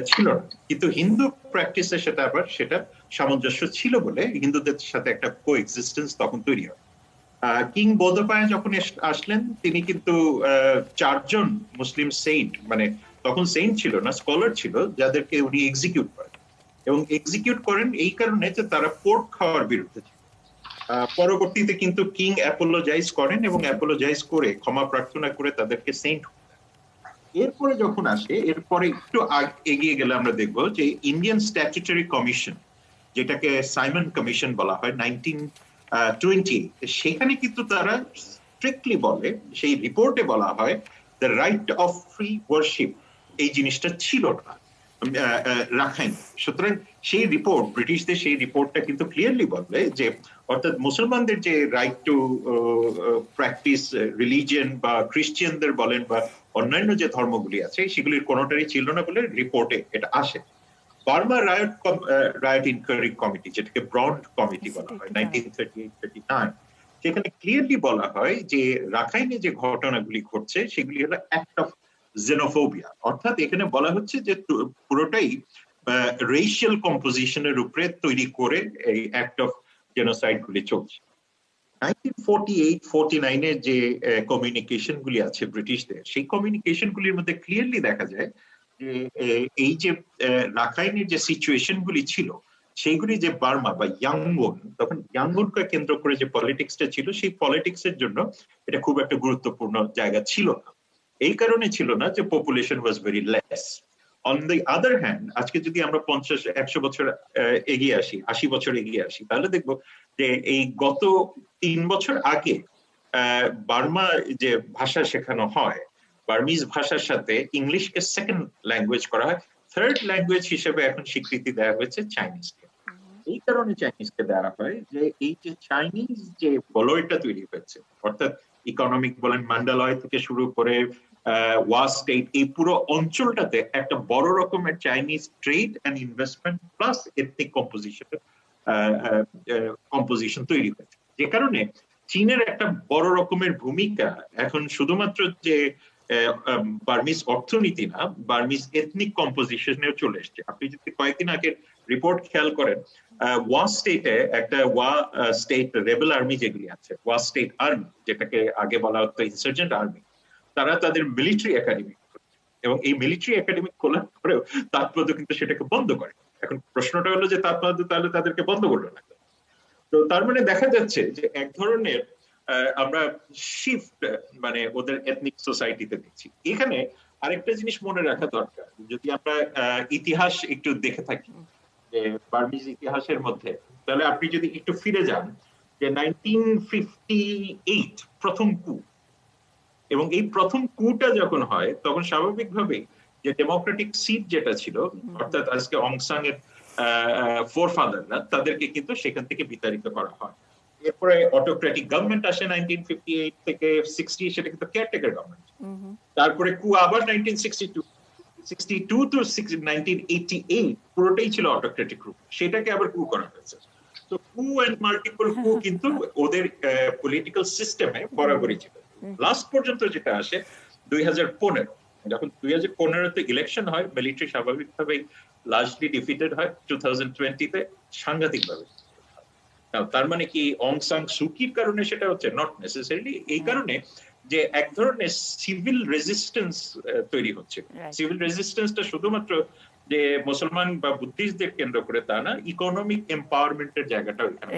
ছিল না, কিন্তু হিন্দু প্র্যাকটিসের সাথে আবার সেটা সামঞ্জস্য ছিল বলে হিন্দুদের সাথে একটা কো এক্সিস্টেন্স তখন তৈরি হয়। কিং বোধপায়া যখন আসলেন, তিনি কিন্তু 4 জন মুসলিম সেইন্ট, মানে তখন সেইন্ট ছিল না, স্কলার ছিল, যাদেরকে উনি এক্সিকিউট করেন, এবং এক্সিকিউট করেন এই কারণে যে তারা পোর্ক খাওয়ার বিরুদ্ধে ছিল। পরবর্তীতে কিন্তু কিং অ্যাপোলোজাইজ করেন, এবং অ্যাপোলোজাইজ করে ক্ষমা প্রার্থনা করে তাদেরকে সেইন্ট। এরপরে যখন আসে, এরপরে একটু এগিয়ে গেলে আমরা দেখবো যে ইন্ডিয়ান স্ট্যাচুটরি কমিশন, যেটাকে সাইমন কমিশন বলা হয়, 1920, সেখানে কিন্তু তারা স্ট্রিক্টলি বলে, সেই রিপোর্টে বলা হয় the right of free warship এই জিনিসটা ছিল না রাখাইন। সুতরাং সেই রিপোর্ট, ব্রিটিশদের সেই রিপোর্টটা কিন্তু ক্লিয়ারলি বলে যে, অর্থাৎ মুসলমানদের যে রাইট টু প্র্যাকটিস রিলিজিয়ন, বা খ্রিস্টিয়ানদের বলেন বা অন্যান্য যে ধর্মগুলি আছে, সেগুলির কোনোটারই ছিল না বলে রিপোর্টে এটা আসে। বার্মা রায়ট ইনকোয়ারি কমিটি, যেটাকে ব্রন্ড কমিটি বলা হয়, 1938-39, সেখানে ক্লিয়ারলি বলা হয় যে রাখাইনে যে ঘটনাগুলি ঘটছে সেগুলি হলো অ্যাক্ট অফ জেনোফোবিয়া। অর্থাৎ এখানে বলা হচ্ছে যে পুরোটাই রেশিয়াল কম্পোজিশনের উপরে তৈরি করে এই অ্যাক্ট অফ জেনোসাইড গুলি চলছে। 1948-49 এর যে কমিউনিকেশন গুলি আছে ব্রিটিশদের, সেই কমিউনিকেশন গুলির মধ্যে ক্লিয়ারলি দেখা যায় যে এই যে রাখাইনের যে সিচুয়েশন গুলি ছিল, সেইগুলি যে বার্মা বা ইয়াঙ্গন, তখন ইয়াঙ্গনকে কেন্দ্র করে যে পলিটিক্সটা ছিল, সেই পলিটিক্স এর জন্য এটা খুব একটা গুরুত্বপূর্ণ জায়গা ছিল না। এই কারণে ছিল না যে population was very less. On the other hand, আজকে যদি আমরা 50-100 বছর এগিয়ে আসি, 80 বছর এগিয়ে আসি, তাহলে দেখবো যে এই গত 3 বছর আগে বার্মা যে ভাষা শেখানো হয়, বার্মিজ ভাষার সাথে ইংলিশকে সেকেন্ড ল্যাঙ্গুয়েজ করা হয়, থার্ড ল্যাঙ্গুয়েজ হিসেবে এখন স্বীকৃতি দেওয়া হয়েছে চাইনিজকে। এই কারণে চাইনিজকে দেওয়া হয় যে এই যে চাইনিজ যে বলয়টা তৈরি হয়েছে, অর্থাৎ ইকোনমিক বলেন, মান্ডালয় থেকে শুরু করে ওয়া স্টেট, এই পুরো অঞ্চলটাতে একটা বড় রকমের Chinese trade and investment plus ethnic composition তৈরি হয়েছে, যে কারণে চীনের একটা বড় রকমের ভূমিকা এখন শুধুমাত্র যে বার্মিজ অর্থনীতি না, বার্মিজ এথনিক কম্পোজিশনেও চলে এসছে। আপনি যদি কয়েকদিন আগের রিপোর্ট খেয়াল করেন, ওয়া স্টেটে একটা ওয়া স্টেট রেবেল আর্মি যেগুলি আছে, ওয়া স্টেট আর্মি, যেটাকে আগে বলা হতো ইনসার্জেন্ট আর্মি, তারা তাদের মিলিটারি একাডেমি, এবং এই মিলিটারি একাডেমি খোলার পরেও তাৎপর্য কিন্তু সেটাকে বন্ধ করে। এখন প্রশ্নটা হলো যে তাৎপর্য তাহলে তাদেরকে বন্ধ করলো না। তো তার মানে দেখা যাচ্ছে যে এক ধরনের আমরা শিফট মানে ওদের এথনিক সোসাইটিতে দেখছি। এখানে আরেকটা জিনিস মনে রাখা দরকার, যদি আমরা ইতিহাস একটু দেখে থাকি যে বার্মিজ ইতিহাসের মধ্যে, তাহলে আপনি যদি একটু ফিরে যান যে 1958 প্রথম কু, এবং এই প্রথম কুটা যখন হয় তখন স্বাভাবিকভাবেই যে ডেমোক্রেটিক সিট যেটা ছিল, অর্থাৎ আজকে অং সান এর ফোরফাদাররা, তাদেরকে কিন্তু সেখান থেকে বিতাড়িত করা হয়। এরপরে অটোক্রেটিক গভর্নমেন্ট আসে 1958 থেকে 60, সেটা কিন্তু কেয়ারটেকার গভর্নমেন্ট। তারপরে কু আবার 1962 টু 1988 পুরোটাই ছিল অটোক্রেটিক রূপ, সেটাকে আবার কু করা হয়েছে। তো কু এন্ড মাল্টিপল কু কিন্তু ওদের পলিটিক্যাল সিস্টেমে বরাবরই ছিল। লাস্ট পর্যন্ত যেটা আসে 2015, যখন 2015-তে ইলেকশন হয়, মিলিটারি স্বাভাবিকভাবেই লার্জলি ডিফিটেড হয়। 2020-তে সাংঘাতিকভাবে। তার মানে কি অং সান সুকির কারণে সেটা হচ্ছে? Not necessarily. এই কারণে যে এক ধরনের সিভিল রেজিস্ট্যান্স তৈরি হচ্ছে। সিভিল রেজিস্ট্যান্সটা শুধুমাত্র যে মুসলমান বা বুদ্ধিস্টদের কেন্দ্র করে তা না, ইকোনমিক এম্পাওয়ারমেন্টের জায়গাটাও এখানে।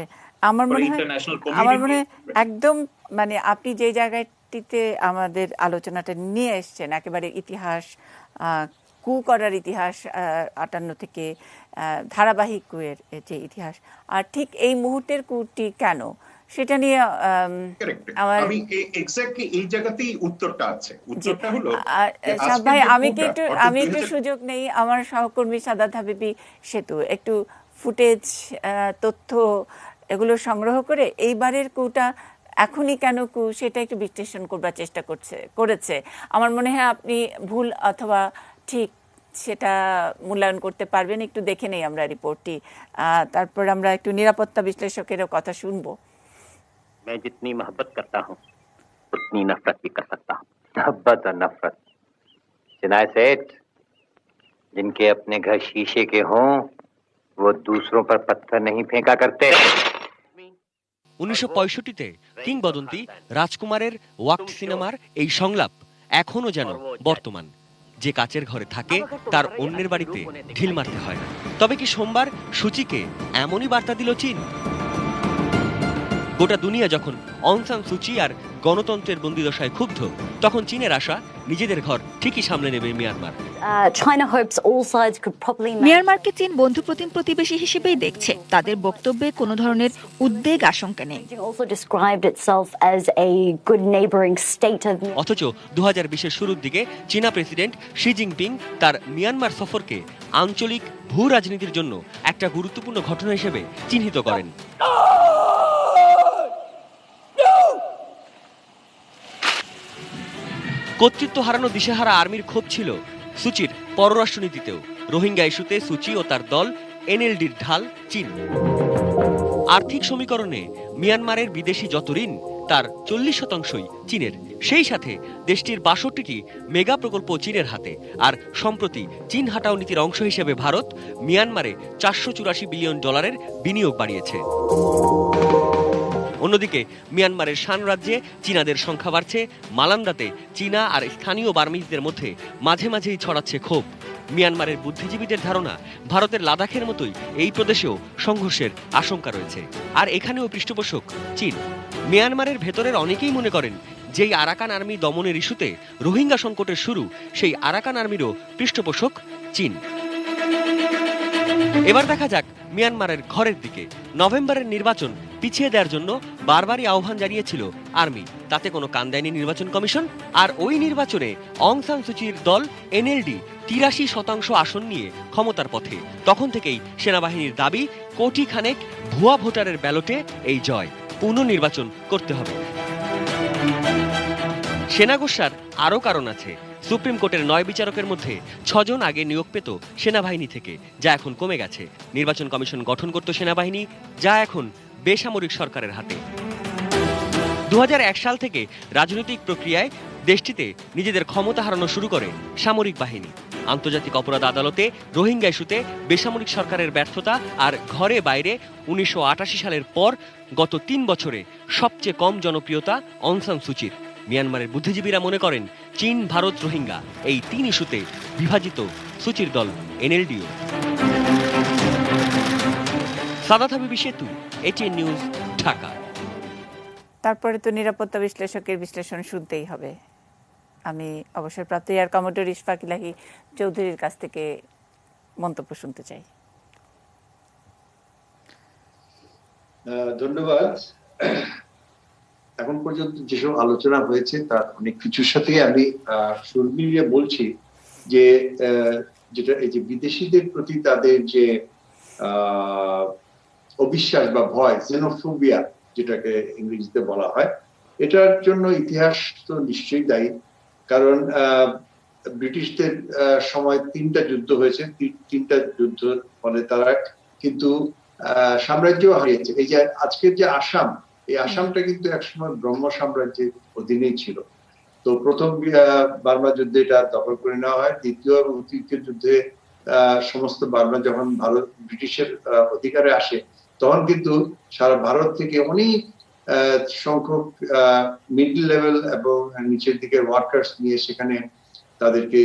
আমার মনে হয় একদম মানে আপনি যে জায়গাটিতে আমাদের আলোচনাটা নিয়ে এসছেন, একেবারে ইতিহাস, কু করার ইতিহাস 58 থেকে ধারাবাহিক কুয়ের যে ইতিহাস, আর ঠিক এই মুহূর্তের কুটি কেন, সেটা নিয়ে আমি এক্স্যাক্টলি এই জায়গাতেই উত্তরটা আছে। উত্তরটা হলো ভাই, আমি একটু সুযোগ নেই, আমার সহকর্মী সাদাত হাবিবি সেতু একটু ফুটেজ, তথ্য এগুলো সংগ্রহ করে এইবারের কুটা এখনই কেন কু সেটা একটু বিশ্লেষণ করবার চেষ্টা করেছে। আমার মনে হয় আপনি ভুল অথবা ঠিক সেটা মূল্যায়ন করতে পারবেন। একটু দেখে নেই আমরা রিপোর্টটি, তারপর আমরা একটু নিরাপত্তা বিশ্লেষকেরও কথা শুনবো। मैं जितनी मोहब्बत करता हूँ उतनी नफरत भी कर सकता हूँ। मोहब्बत और नफरत, चिनाय सेठ, जिनके अपने घर शीशे के हों वो दूसरों पर पत्थर नहीं फेंका करते। 1965-তে কিংবদন্তি রাজকুমারের ওয়াক্ত সিনেমার এই সংলাপ এখনো যেন বর্তমান। যে কাচের ঘরে থাকে তার অন্যের বাড়িতে ঢিল মারতে হয় না। তবে কি সোমবার সূচিকে এমনই বার্তা দিল চীন? গোটা দুনিয়া যখন অং সান সুচি আর গণতন্ত্রের বন্দিদশায় ক্ষুব্ধ, তখন চীনের আশা নিজেদের ঘর ঠিকই সামলে নেবে মিয়ানমার। মিয়ানমারকে চীন বন্ধুপ্রতিম প্রতিবেশী হিসেবেই দেখছে। তাদের বক্তব্যে কোনো ধরনের উদ্বেগ আশঙ্কা নেই। অথচ 2020-এর শুরুর দিকে চীনা প্রেসিডেন্ট শি জিনপিং তার মিয়ানমার সফরকে আঞ্চলিক ভূ রাজনীতির জন্য একটা গুরুত্বপূর্ণ ঘটনা হিসেবে চিহ্নিত করেন। কর্তৃত্ব হারানো দিশেহারা আর্মির ক্ষোভ ছিল সুচির পররাষ্ট্রনীতিতেও। রোহিঙ্গা ইস্যুতে সুচি ও তার দল এনএলডির ঢাল চীন। আর্থিক সমীকরণে মিয়ানমারের বিদেশি যত ঋণ তার 40% চীনের। সেই সাথে দেশটির 62টি মেগা প্রকল্প চীনের হাতে। আর সম্প্রতি চীন হাটাও নীতির অংশ হিসেবে ভারত মিয়ানমারে $484 বিলিয়ন বিনিয়োগ বাড়িয়েছে। অন্যদিকে মিয়ানমারের শান রাজ্যে চীনাদের সংখ্যা বাড়ছে। মালান্দাতে চীনা আর স্থানীয় বার্মিজদের মধ্যে মাঝে মাঝেই ছড়াচ্ছে ক্ষোভ। মিয়ানমারের বুদ্ধিজীবীদের ধারণা, ভারতের লাদাখের মতোই এই প্রদেশেও সংঘর্ষের আশঙ্কা রয়েছে। আর এখানেও পৃষ্ঠপোষক চীন। মিয়ানমারের ভেতরের অনেকেই মনে করেন যেই আরাকান আর্মি দমনের ইস্যুতে রোহিঙ্গা সংকটের শুরু, সেই আরাকান আর্মিরও পৃষ্ঠপোষক চীন। এবার দেখা যাক মিয়ানমারের ঘরের দিকে। নভেম্বরের নির্বাচন পিছিয়ে দেওয়ার জন্য বারবারই আহ্বান জানিয়েছিল আর্মি, তাতে কোনো কান দেয়নি নির্বাচন কমিশন। আর ওই নির্বাচনে অং সান সুচির দল এনএলডি 83% আসন নিয়ে ক্ষমতার পথে। তখন থেকেই সেনাবাহিনীর দাবি, কোটি খানেক ভুয়া ভোটারের ব্যালটে এই জয়, পুনর্নির্বাচন করতে হবে। সেনাগোষ্যার আরও কারণ আছে। সুপ্রিম কোর্টের 9 বিচারকের মধ্যে 6 জন আগে নিয়োগ পেত সেনাবাহিনী থেকে, যা এখন কমে গেছে। নির্বাচন কমিশন গঠন করত সেনাবাহিনী, যা এখন বেসামরিক সরকারের হাতে। 2001 সাল থেকে রাজনৈতিক প্রক্রিয়ায় দেশটিতে নিজেদের ক্ষমতা হারানো শুরু করে সামরিক বাহিনী। আন্তর্জাতিক অপরাধ আদালতে রোহিঙ্গা ইস্যুতে বেসামরিক সরকারের ব্যর্থতা আর ঘরে বাইরে 1988 সালের পর গত 3 বছরে সবচেয়ে কম জনপ্রিয়তা অং সান সুচির। মিয়ানমারের বুদ্ধিজীবীরা মনে করেন চীন, ভারত, রোহিঙ্গা এই 3 ইস্যুতে বিভাজিত সুচির দল এনএলডিও। সাদাত হাবিবি সেতু, এটিএন নিউজ, ঢাকা। তারপরে তো নিরাপত্তা বিশ্লেষকের বিশ্লেষণ শুনতেই হবে। আমি অবসরপ্রাপ্ত এয়ার কমোডোর ইশফাক ইলাহি চৌধুরীর কাছ থেকে মন্তব্য শুনতে চাই। ধন্যবাদ। এখন পর্যন্ত যেসব আলোচনা হয়েছে তার অনেক কিছুর সাথে আমি সুরমিলিয়ে বলছি যে যেটা এই যে বিদেশিদের প্রতি তাদের যে অবিশ্বাস বা ভয়, জেনোফোবিয়া যেটাকে ইংরেজিতে বলা হয়, এটার জন্য ইতিহাস তো নিশ্চয়ই দায়ী। কারণ ব্রিটিশদের সময় 3টা যুদ্ধ হয়েছে, 3টা যুদ্ধের ফলে তারা কিন্তু সাম্রাজ্য হারিয়েছে। এই যে আজকের যে আসাম, এই আসামটা কিন্তু একসময় ব্রহ্ম সাম্রাজ্যের অধীনেই ছিল। তো প্রথম বার্মা যুদ্ধে এটা দখল করে নেওয়া হয়। দ্বিতীয় এবং তৃতীয় যুদ্ধে সমস্ত বার্মা যখন ভারত ব্রিটিশের অধিকারে আসে, তখন কিন্তু সারা ভারত থেকে অনেক সংখ্যক মিডল লেভেল এবং নিচের দিকে ওয়ার্কার্স নিয়ে সেখানে তাদেরকে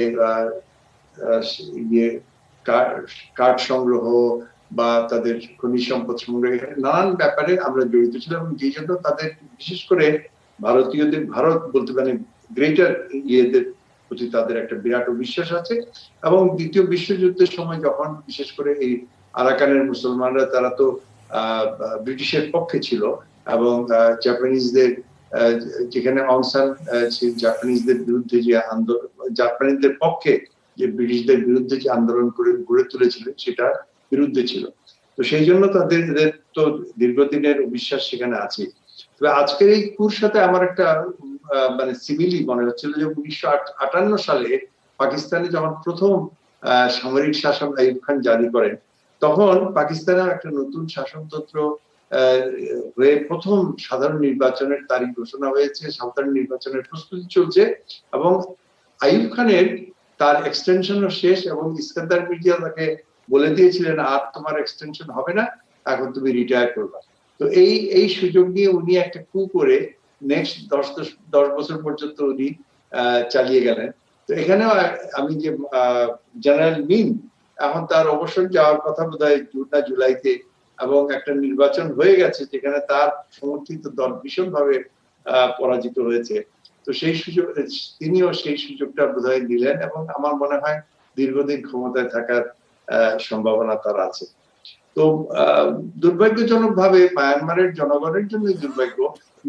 কাঠ সংগ্রহ বা তাদের খনিজ সম্পদ সংগ্রহে নানান ব্যাপারে আমরা জড়িত ছিলাম, এবং যেই জন্য তাদের বিশেষ করে ভারতীয়দের, ভারত বলতে মানে গ্রেটার ইয়েদের প্রতি তাদের একটা বিরাট অবিশ্বাস আছে। এবং দ্বিতীয় বিশ্বযুদ্ধের সময় যখন বিশেষ করে এই আরাকানের মুসলমানরা, তারা তো ব্রিটিশের পক্ষে ছিল, এবং জাপানিজদের যেখানে অং সান জাপানিজদের বিরুদ্ধে যে আন্দোলন, জাপানিজদের পক্ষে যে ব্রিটিশদের বিরুদ্ধে যে আন্দোলন করে গড়ে তুলেছিলেন, সেটা বিরুদ্ধে ছিল। তো সেই জন্য তাদের তো দীর্ঘদিনের অবিশ্বাস সেখানে আছে। তবে আজকের এই কুর সাথে আমার একটা মানে সিমিলি মনে হচ্ছিল যে 1958 সালে পাকিস্তানে যখন প্রথম সামরিক শাসন আইয়ুব খান জারি করেন, তখন পাকিস্তানের একটা নতুন শাসনতন্ত্র হয়ে প্রথম সাধারণ নির্বাচনের তারিখ ঘোষণা হয়েছে, সাধারণ নির্বাচনের প্রস্তুতি চলছে, এবং আইয়ুব খানের তার এক্সটেনশনও শেষ, এবং ইস্কান্দার মির্জা তাকে বলে দিয়েছিলেন আর তোমার এক্সটেনশন হবে না, এখন তুমি রিটায়ার করবা। তো এই সুযোগ নিয়ে উনি একটা কু করে নেক্সট 10 বছর পর্যন্ত উনি চালিয়ে গেলেন। তো এখানেও আমি যে জেনারেল মিন, এখন তার অবসর যাওয়ার কথা বোধহয় জুন না জুলাইতে, এবং একটা নির্বাচন হয়ে গেছে যেখানে তার সমর্থিত দল ভীষণভাবে পরাজিত হয়েছে। তো সেই সুযোগ তিনিও সেই সুযোগটা বোধহয় নিলেন, এবং আমার মনে হয় দীর্ঘদিন ক্ষমতায় থাকার সম্ভাবনা তার আছে। তো দুর্ভাগ্যজনক ভাবে মায়ানমারের জনগণের জন্য দুর্ভাগ্য,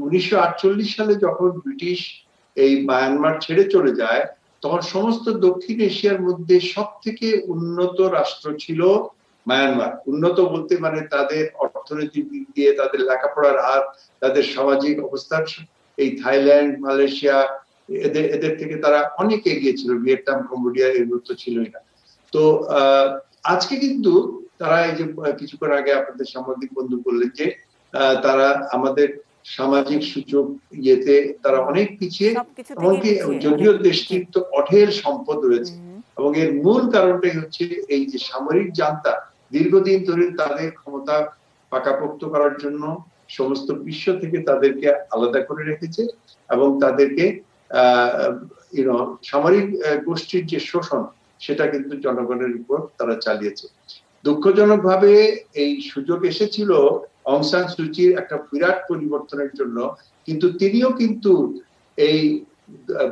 1948 সালে যখন ব্রিটিশ এই মায়ানমার ছেড়ে চলে যায়, তখন সমস্ত দক্ষিণ এশিয়ার মধ্যে সব থেকে উন্নত রাষ্ট্র ছিল মায়ানমার। উন্নত বলতে মানে তাদের অর্থনৈতিক দিক দিয়ে, তাদের লেখাপড়ার হার, তাদের সামাজিক অবস্থান, এই থাইল্যান্ড, মালয়েশিয়া এদের থেকে তারা অনেক এগিয়ে ছিল। ভিয়েতনাম, কম্বোডিয়া এগুলো তো ছিলই না। তো আজকে কিন্তু তারা এই যে কিছুক্ষণ আগে আপনাদের সাংবাদিক বন্ধু বললেন যে তারা আমাদের সামাজিক সুযোগ ইয়েতে তারা অনেক পিছিয়ে, এমনকি যদিও দেশটির তো অঢেল সম্পদ রয়েছে, এবং এর মূল কারণটাই হচ্ছে এই যে সামরিক জান্তা দীর্ঘদিন ধরে তাদের ক্ষমতা পাকাপোক্ত করার জন্য সমস্ত বিশ্ব থেকে তাদেরকে আলাদা করে রেখেছে, এবং তাদেরকে সামরিক গোষ্ঠীর যে শোষণ, সেটা কিন্তু জনগণের উপর তারা চালিয়েছে। দুঃখজনক ভাবে এই সুযোগ এসেছিল অং সান সুচির একটা বিরাট পরিবর্তনের জন্য, কিন্তু তিনিও কিন্তু এই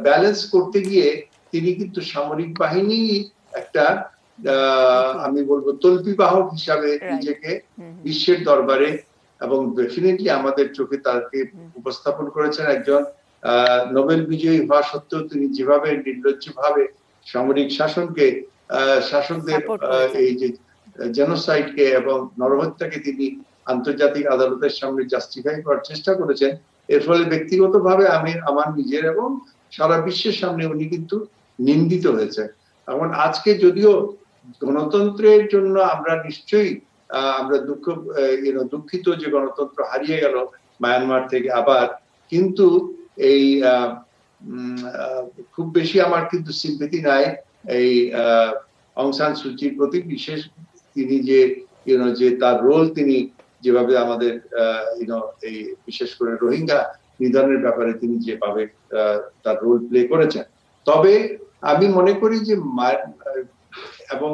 ব্যালেন্স করতে গিয়ে তিনি কিন্তু সামরিক বাহিনী একটা আমি বলবো তল্পিবাহক হিসাবে নিজেকে বিশ্বের দরবারে এবং ডেফিনেটলি আমাদের চোখে তাকে উপস্থাপন করেছেন। একজন নোবেল বিজয়ী হওয়া সত্ত্বেও তিনি যেভাবে নির্লজ্জ ভাবে সামরিক শাসকদের এই যে জেনোসাইডকে এবং নরহত্যাকে তিনি আন্তর্জাতিক আদালতের সামনে জাস্টিফাই করার চেষ্টা করেছেন, এর ফলে ব্যক্তিগতভাবে আমি আমার নিজের এবং সারা বিশ্বের সামনে উনি কিন্তু নিন্দিত হয়েছে। এখন আজকে যদিও গণতন্ত্রের জন্য আমরা নিশ্চয়ই আমরা দুঃখিত যে গণতন্ত্র হারিয়ে গেল মায়ানমার থেকে আবার, কিন্তু এই খুব বেশি আমার কিন্তু সিম্পেথি নাই এই অং সান সুচির প্রতি, বিশেষ তিনি যে তার রোল তিনি যেভাবে আমাদের এই বিশেষ করে রোহিঙ্গা নিধনের ব্যাপারে তিনি যেভাবে তার রোল প্লে করেছেন। তবে আমি মনে করি যে এবং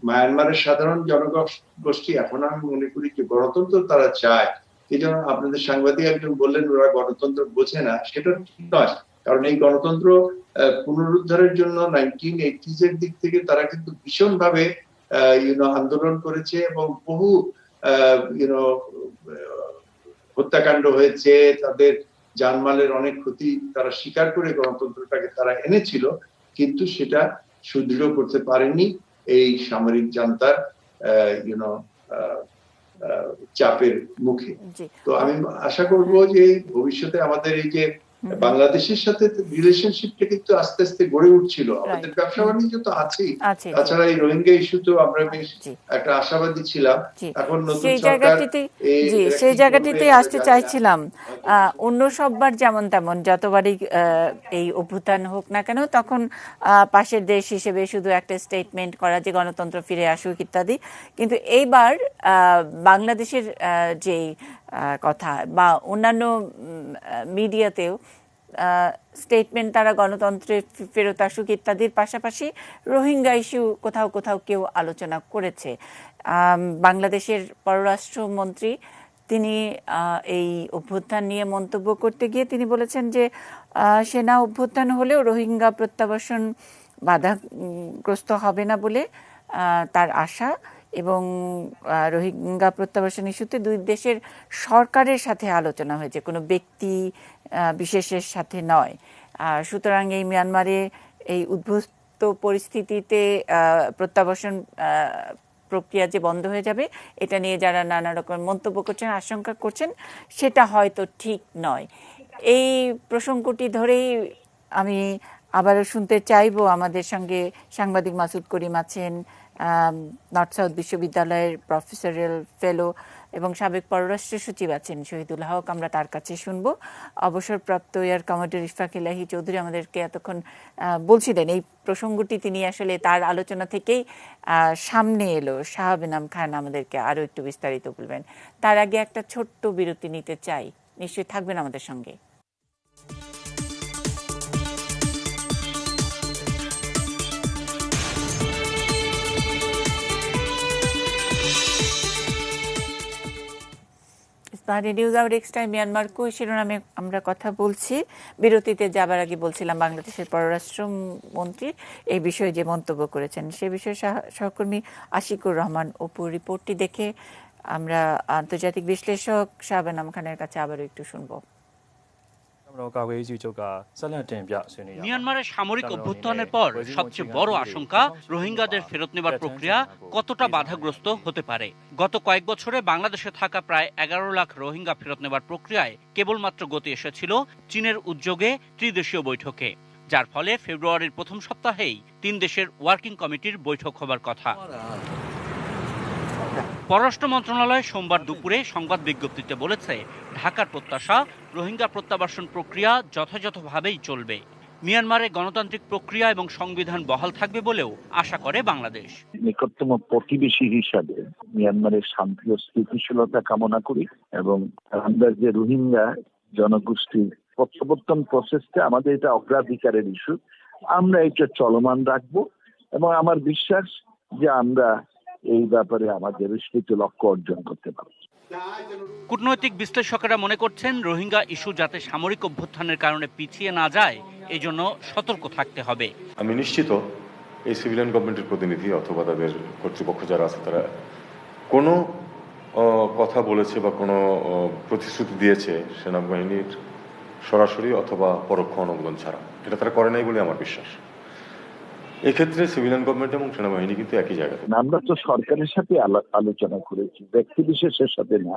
মায়ানমারের সাধারণ জনগোষ্ঠী এখন আমি মনে করি যে গণতন্ত্র তারা চায়। এই জন্য আপনাদের সাংবাদিক একজন বললেন ওরা গণতন্ত্র বোঝে না, সেটা ঠিক নয়। কারণ এই গণতন্ত্র পুনরুদ্ধারের জন্য 1980s এর দিক থেকে তারা কিন্তু ভীষণ ভাবে আন্দোলন করেছে এবং বহু হত্যাকাণ্ড হয়েছে, তাদের জানমালের অনেক ক্ষতি তারা স্বীকার করে গণতন্ত্রটাকে তারা এনেছিল, কিন্তু সেটা সুদৃঢ় করতে পারেনি এই সামরিক জান্তার চাপের মুখে। তো আমি আশা করব যে ভবিষ্যতে আমাদের এই যে বাংলাদেশের সাথে রিলেশনশিপটা কিন্তু আস্তে আস্তে গড়ে উঠছিল, আমাদের ব্যবসা বাণিজ্য তো আছেই, তাছাড়া এই রোহিঙ্গা ইস্যুতেও আমরা বেশ একটা আশাবাদী ছিলাম। এখন নতুন সরকার সেই জায়গাটিতে আসতে চাইছিলাম। অন্য সববার যেমন তেমন যতবারই এই অভ্যুত্থান হোক না কেন, তখন পাশের দেশ হিসেবে শুধু একটা স্টেটমেন্ট করা যে গণতন্ত্র ফিরে আসুক ইত্যাদি, কিন্তু এইবার বাংলাদেশের যে কথা বা অন্যান্য মিডিয়াতেও স্টেটমেন্ট তারা গণতন্ত্রে ফেরত আসুক ইত্যাদির পাশাপাশি রোহিঙ্গা ইস্যু কোথাও কোথাও কেউ আলোচনা করেছে। বাংলাদেশের পররাষ্ট্রমন্ত্রী তিনি এই অভ্যুত্থান নিয়ে মন্তব্য করতে গিয়ে তিনি বলেছেন যে সেনা অভ্যুত্থান হলেও রোহিঙ্গা প্রত্যাবাসন বাধাগ্রস্ত হবে না বলে তার আশা, এবং রোহিঙ্গা প্রত্যাবাসন ইস্যুতে দুই দেশের সরকারের সাথে আলোচনা হয়েছে, কোনো ব্যক্তি বিশেষের সাথে নয়। সুতরাং এই মিয়ানমারে এই উদ্ভূত পরিস্থিতিতে প্রত্যাবাসন প্রক্রিয়া যে বন্ধ হয়ে যাবে এটা নিয়ে যারা নানা রকম মন্তব্য করছেন, আশঙ্কা করছেন, সেটা হয়তো ঠিক নয়। এই প্রসঙ্গটি ধরেই আমি আবারও শুনতে চাইব, আমাদের সঙ্গে সাংবাদিক মাসুদ করিম আছেন, নর্থ সাউথ বিশ্ববিদ্যালয়ের প্রফেসরাল ফেলো এবং সাবেক পররাষ্ট্র সচিব আছেন শহীদুল হক, আমরা তার কাছে শুনবো। অবসরপ্রাপ্ত এয়ার কমান্ডার ইশফাক ইলাহি চৌধুরী আমাদেরকে এতক্ষণ বলছিলেন এই প্রসঙ্গটি তিনি আসলে তার আলোচনা থেকেই সামনে এলো। শাহাব ইনাম খান আমাদেরকে আরও একটু বিস্তারিত বলবেন। তার আগে একটা ছোট্ট বিরতি নিতে চাই, নিশ্চয়ই থাকবেন আমাদের সঙ্গে। নিউজ আওয়ার এক্সট্রায় মিয়ানমার কো শিরোনামে আমরা কথা বলছি। বিরতিতে যাবার আগে বলছিলাম বাংলাদেশের পররাষ্ট্রমন্ত্রী এই বিষয়ে যে মন্তব্য করেছেন সে বিষয়ে সহকর্মী আশিকুর রহমান অপুর রিপোর্টটি দেখে আমরা আন্তর্জাতিক বিশ্লেষক শাহাব ইনাম খানের কাছে আবারও একটু শুনবো। মিয়ানমারের সামরিক অভ্যুত্থানের পর সবচেয়ে বড় আশঙ্কা রোহিঙ্গাদের ফেরত নেবার প্রক্রিয়া কতটা বাধাগ্রস্ত হতে পারে। গত কয়েক বছরে বাংলাদেশে থাকা প্রায় 11 লাখ রোহিঙ্গা ফেরত নেবার প্রক্রিয়ায় কেবলমাত্র গতি এসেছিল চীনের উদ্যোগে ত্রিদেশীয় বৈঠকে, যার ফলে ফেব্রুয়ারির প্রথম সপ্তাহেই 3 দেশের ওয়ার্কিং কমিটির বৈঠক হবার কথা। পররাষ্ট্র মন্ত্রণালয় সোমবার দুপুরে সংবাদ বিজ্ঞপ্তিতে বলেছে ঢাকার প্রত্যাশা রোহিঙ্গা প্রত্যাবাসন প্রক্রিয়া যথাযথভাবেই চলবে। মিয়ানমারে গণতান্ত্রিক প্রক্রিয়া এবং সংবিধান বহাল থাকবে বলেও আশা করে বাংলাদেশ। নিকটতম প্রতিবেশী হিসাবে মিয়ানমারের শান্তি ও স্থিতিশীলতা কামনা করি এবং আমরা যে রোহিঙ্গা জনগোষ্ঠীর প্রত্যাবর্তন প্রসেসটা আমাদের এটা অগ্রাধিকারের ইস্যু, আমরা এটা চলমান রাখবো এবং আমার বিশ্বাস যে আমরা এই ব্যাপারে আমাদের স্থিত লক্ষ্য অর্জন করতে পারব। কূটনৈতিক বিশ্লেষকেরা মনে করছেন রোহিঙ্গা ইস্যু যাতে সামরিক অভ্যুত্থানের কারণে পিছিয়ে না যায় এই জন্য সতর্ক থাকতে হবে। আমি নিশ্চিত এই সিভিলিয়ান গভর্নমেন্টের প্রতিনিধি অথবা তাদের কর্তৃপক্ষ যারা আছে তারা কোনো কথা বলেছে বা কোনো প্রতিশ্রুতি দিয়েছে সেনাবাহিনীর সরাসরি অথবা পরোক্ষ অনুমোদন ছাড়া, এটা তারা করে নাই বলে আমার বিশ্বাস। এক্ষেত্রে সিভিলিয়ান গভর্নমেন্ট এবং সেনাবাহিনী কিন্তু একই জায়গায়। আমরা তো সরকারের সাথে আলোচনা করেছি, ব্যক্তি বিশেষের সাথে না।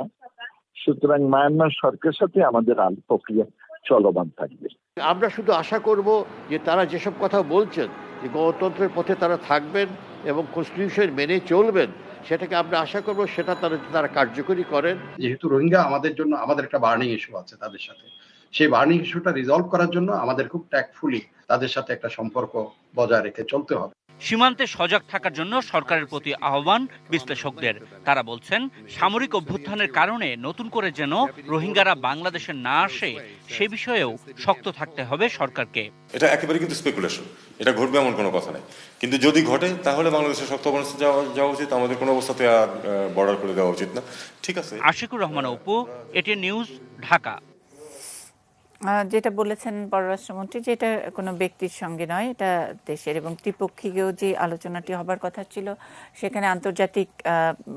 সুতরাং মায়ানমার সরকারের সাথে আমাদের প্রক্রিয়া চলমান থাকবে। আমরা শুধু আশা করব যে তারা যেসব কথা বলছেন যে গণতন্ত্রের পথে তারা থাকবেন এবং কনস্টিটিউশন মেনে চলবেন, সেটাকে আমরা আশা করব সেটা তারা কার্যকরী করেন। যেহেতু রোহিঙ্গা আমাদের জন্য আমাদের একটা বার্নিং ইস্যু আছে তাদের সাথে, সেই বার্নিং ইস্যুটা রিজলভ করার জন্য আমাদের খুব ট্যাক্টফুলি তাদের সাথে একটা সম্পর্ক বজায় রেখে চলতে হবে। সীমান্তে সজাগ থাকার জন্য সরকারের প্রতি আহ্বান বিশ্লেষকদের। তারা বলছেন, সামরিক অভ্যুত্থানের কারণে নতুন করে যেন রোহিঙ্গারা বাংলাদেশে না আসে সে বিষয়েও শক্ত থাকতে হবে সরকারকে। এটা একেবারে কিন্তু স্পেকুলেশন, এটা ঘটবে এমন কোনো কথা নাই, কিন্তু যদি ঘটে তাহলে বাংলাদেশের শক্ত অবস্থায় যাওয়া উচিত, আমাদের কোনো অবস্থাতে আর বর্ডার খুলে দেওয়া উচিত না। ঠিক আছে। Ashikur Rahman Apu, ATN news, Dhaka. যেটা বলেছেন পররাষ্ট্রমন্ত্রী, যে এটা কোনো ব্যক্তির সঙ্গে নয়, এটা দেশের এবং ত্রিপক্ষীয় যে আলোচনাটি হবার কথা ছিল সেখানে আন্তর্জাতিক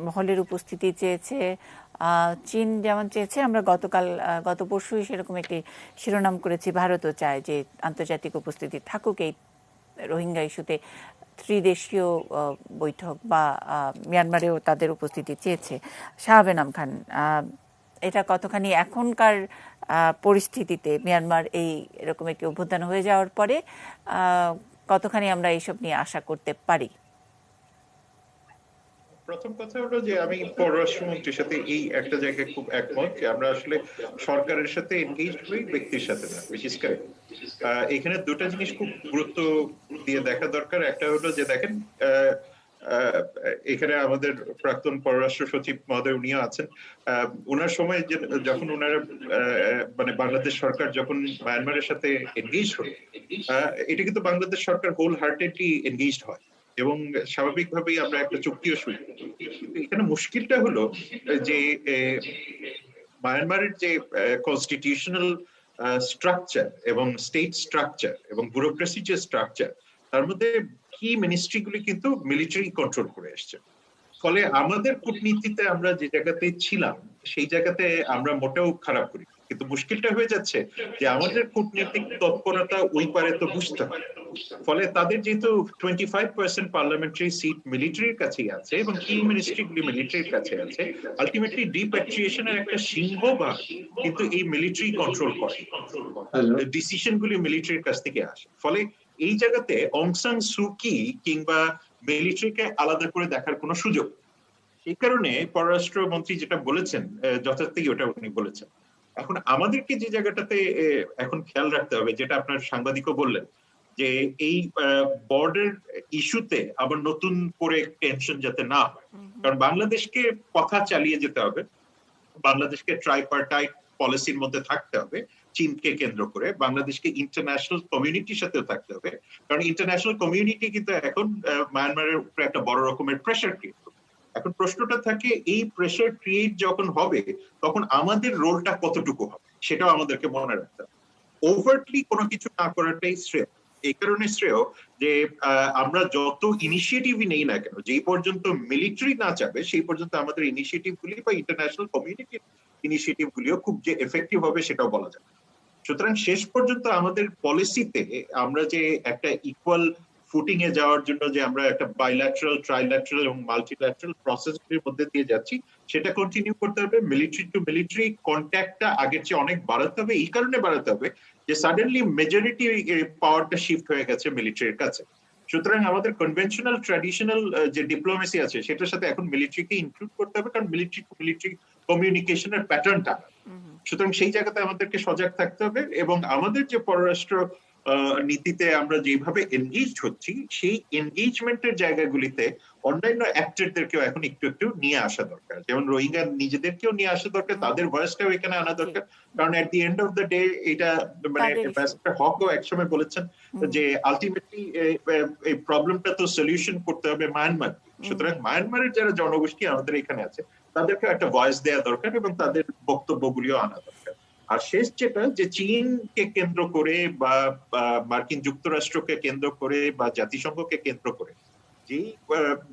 মহলের উপস্থিতি চেয়েছে, চীন যেমন চেয়েছে। আমরা গত পরশুই সেরকম একটি শিরোনাম করেছি, ভারতও চায় যে আন্তর্জাতিক উপস্থিতি থাকুক এই রোহিঙ্গা ইস্যুতে। ত্রিদেশীয় বৈঠক বা মিয়ানমারেও তাদের উপস্থিতি চেয়েছে। শাহাব খান, এটা কতখানি এখনকার পরিস্থিতিতে মিয়ানমার এই এরকম একটি অভ্যুত্থান হয়ে যাওয়ার পরে কতখানি আমরা এইসব নিয়ে আশা করতে পারি? প্রথম কথা হলো যে আমি পররাষ্ট্রমন্ত্রীর সাথে এই একটা জায়গায় খুব একমত যে আমরা আসলে সরকারের সাথে এনগেজ হই, ব্যক্তির সাথে না। বিশেষ করে এখানে দুটা জিনিস খুব গুরুত্ব দিয়ে দেখা দরকার। একটা হলো যে দেখেন, এখানে আমাদের প্রাক্তন পররাষ্ট্র সচিব মহোদয় উনিও আছেন। ওনার সময় যখন ওনারা মানে বাংলাদেশ সরকার যখন মায়ানমারের সাথে এনগেজ হয়, এটা কিন্তু বাংলাদেশ সরকার হোল হার্টেডলি এনগেজড হয় এবং স্বাভাবিকভাবেই আমরা একটা চুক্তিও সই করি। এখানে মুশকিলটা হলো যে মায়ানমারের যে কনস্টিটিউশনাল স্ট্রাকচার এবং স্টেট স্ট্রাকচার এবং ব্যুরোক্রেসি যে স্ট্রাকচার, তার মধ্যে কি মিনিস্ট্রিগুলি কিন্তু মিলিটারি কন্ট্রোল করে আসছে। ফলে আমাদের কূটনীতিতে আমরা যে জায়গাতে ছিলাম সেই জায়গাতে আমরা মোটেও খারাপ করি, কিন্তু মুশকিলটা হয়ে যাচ্ছে যে আমাদের কূটনীতিক তৎপরতা ওই পারে তো বুঝতে হয়। ফলে তাদের যেহেতু 25% পার্লামেন্টারি সিট মিলিটারির কাছেই আছে এবং কি মিনিস্ট্রিগুলি মিলিটারির কাছে আছে, আলটিমেটলি ডিপ্যাট্রিয়েশনের একটা সিংহভাগ কিন্তু এই মিলিটারি কন্ট্রোল করে, ডিসিশনগুলি মিলিটারির কাছ থেকে আসে। ফলে এই জায়গাতে অং সান সু কি কিংবা মিলিটারিকে আলাদা করে দেখার কোনো সুযোগ। এই কারণে পররাষ্ট্রমন্ত্রী যেটা বলেছেন যথার্থই ওটা উনি বলেছেন। এখন আমাদেরকে যে জায়গাটাতে এখন খেয়াল রাখতে হবে, যেটা আপনার সাংবাদিকও বললেন, যে এই বর্ডার ইস্যুতে আবার নতুন করে টেনশন যাতে না হয়। কারণ বাংলাদেশকে কথা চালিয়ে যেতে হবে, বাংলাদেশকে ট্রাইপার্টাইট পলিসির মধ্যে থাকতে হবে চীনকে কেন্দ্র করে, বাংলাদেশকে ইন্টারন্যাশনাল কমিউনিটির সাথেও থাকতে হবে। কারণ ইন্টারন্যাশনাল কমিউনিটি কিন্তু এখন মায়ানমারের উপরে একটা বড় রকমের প্রেশার ক্রিয়েট করবে। এখন প্রশ্নটা থাকে, এই প্রেশার ক্রিয়েট যখন হবে তখন আমাদের রোলটা কতটুকু হবে সেটাও আমাদেরকে মনে রাখতে হবে। ওভারটলি কোনো কিছু না করাটাই শ্রেয়। এই কারণে শ্রেয় যে আমরা যত ইনিশিয়েটিভই নেই না কেন, যেই পর্যন্ত মিলিটারি না চাবে সেই পর্যন্ত আমাদের ইনিশিয়েটিভ গুলি বা ইন্টারন্যাশনাল কমিউনিটির ইনিশিয়েটিভ গুলিও খুব যে এফেক্টিভ হবে সেটাও বলা যায়। সুতরাং শেষ পর্যন্ত আমাদের পলিসিতে আমরা যে একটা ইকুয়াল ফুটিং এ যাওয়ার জন্য যে আমরা একটা বাইল্যাটারাল, ট্রাইল্যাটারাল এবং মাল্টিল্যাটারাল প্রসেসগুলির মধ্যে দিয়ে যাচ্ছি, সেটা কন্টিনিউ করতে হবে। মিলিটারি টু মিলিটারি কন্ট্যাক্টটা আগের চেয়ে অনেক বাড়াতে হবে। এই কারণে বাড়াতে হবে যে সাডেনলি মেজরিটি পাওয়ারটা শিফট হয়ে গেছে মিলিটারির কাছে। সুতরাং আমাদের কনভেনশনাল ট্র্যাডিশনাল যে ডিপ্লোমেসি আছে সেটার সাথে এখন মিলিটারিকে ইনক্লুড করতে হবে, কারণ মিলিটারি টু মিলিটারি কমিউনিকেশনের প্যাটার্নটা। সুতরাং সেই জায়গাতে আমাদেরকে সজাগ থাকতে হবে এবং আমাদের যে পররাষ্ট্র নীতিতে আমরা যেভাবে এনগেজড হচ্ছি সেই এনগেজমেন্টের জায়গাগুলিতে অন্যান্য অ্যাক্টরদেরকেও এখন একটু একটু নিয়ে আসা দরকার। যেমন রোহিঙ্গা নিজেদেরকেও নিয়ে আসা দরকার, তাদের ভয়েসটাও এখানে আনা দরকার। কারণ at the end of the day এটা মানে অ্যাম্বাসেডর হকও একসময় বলেছেন যে আলটিমেটলি এই প্রবলেমটা তো সলিউশন করতে হবে মায়ানমার। সুতরাং মায়ানমারের যারা জনগোষ্ঠী আমাদের এখানে আছে তাদেরকে একটা ভয়েস দেওয়া দরকার এবং তাদের বক্তব্যগুলিও আনা দরকার। আর শেষ যেটা, যে চীনকে কেন্দ্র করে বা মার্কিন যুক্তরাষ্ট্রকে কেন্দ্র করে বা জাতিসংঘকে কেন্দ্র করে যেই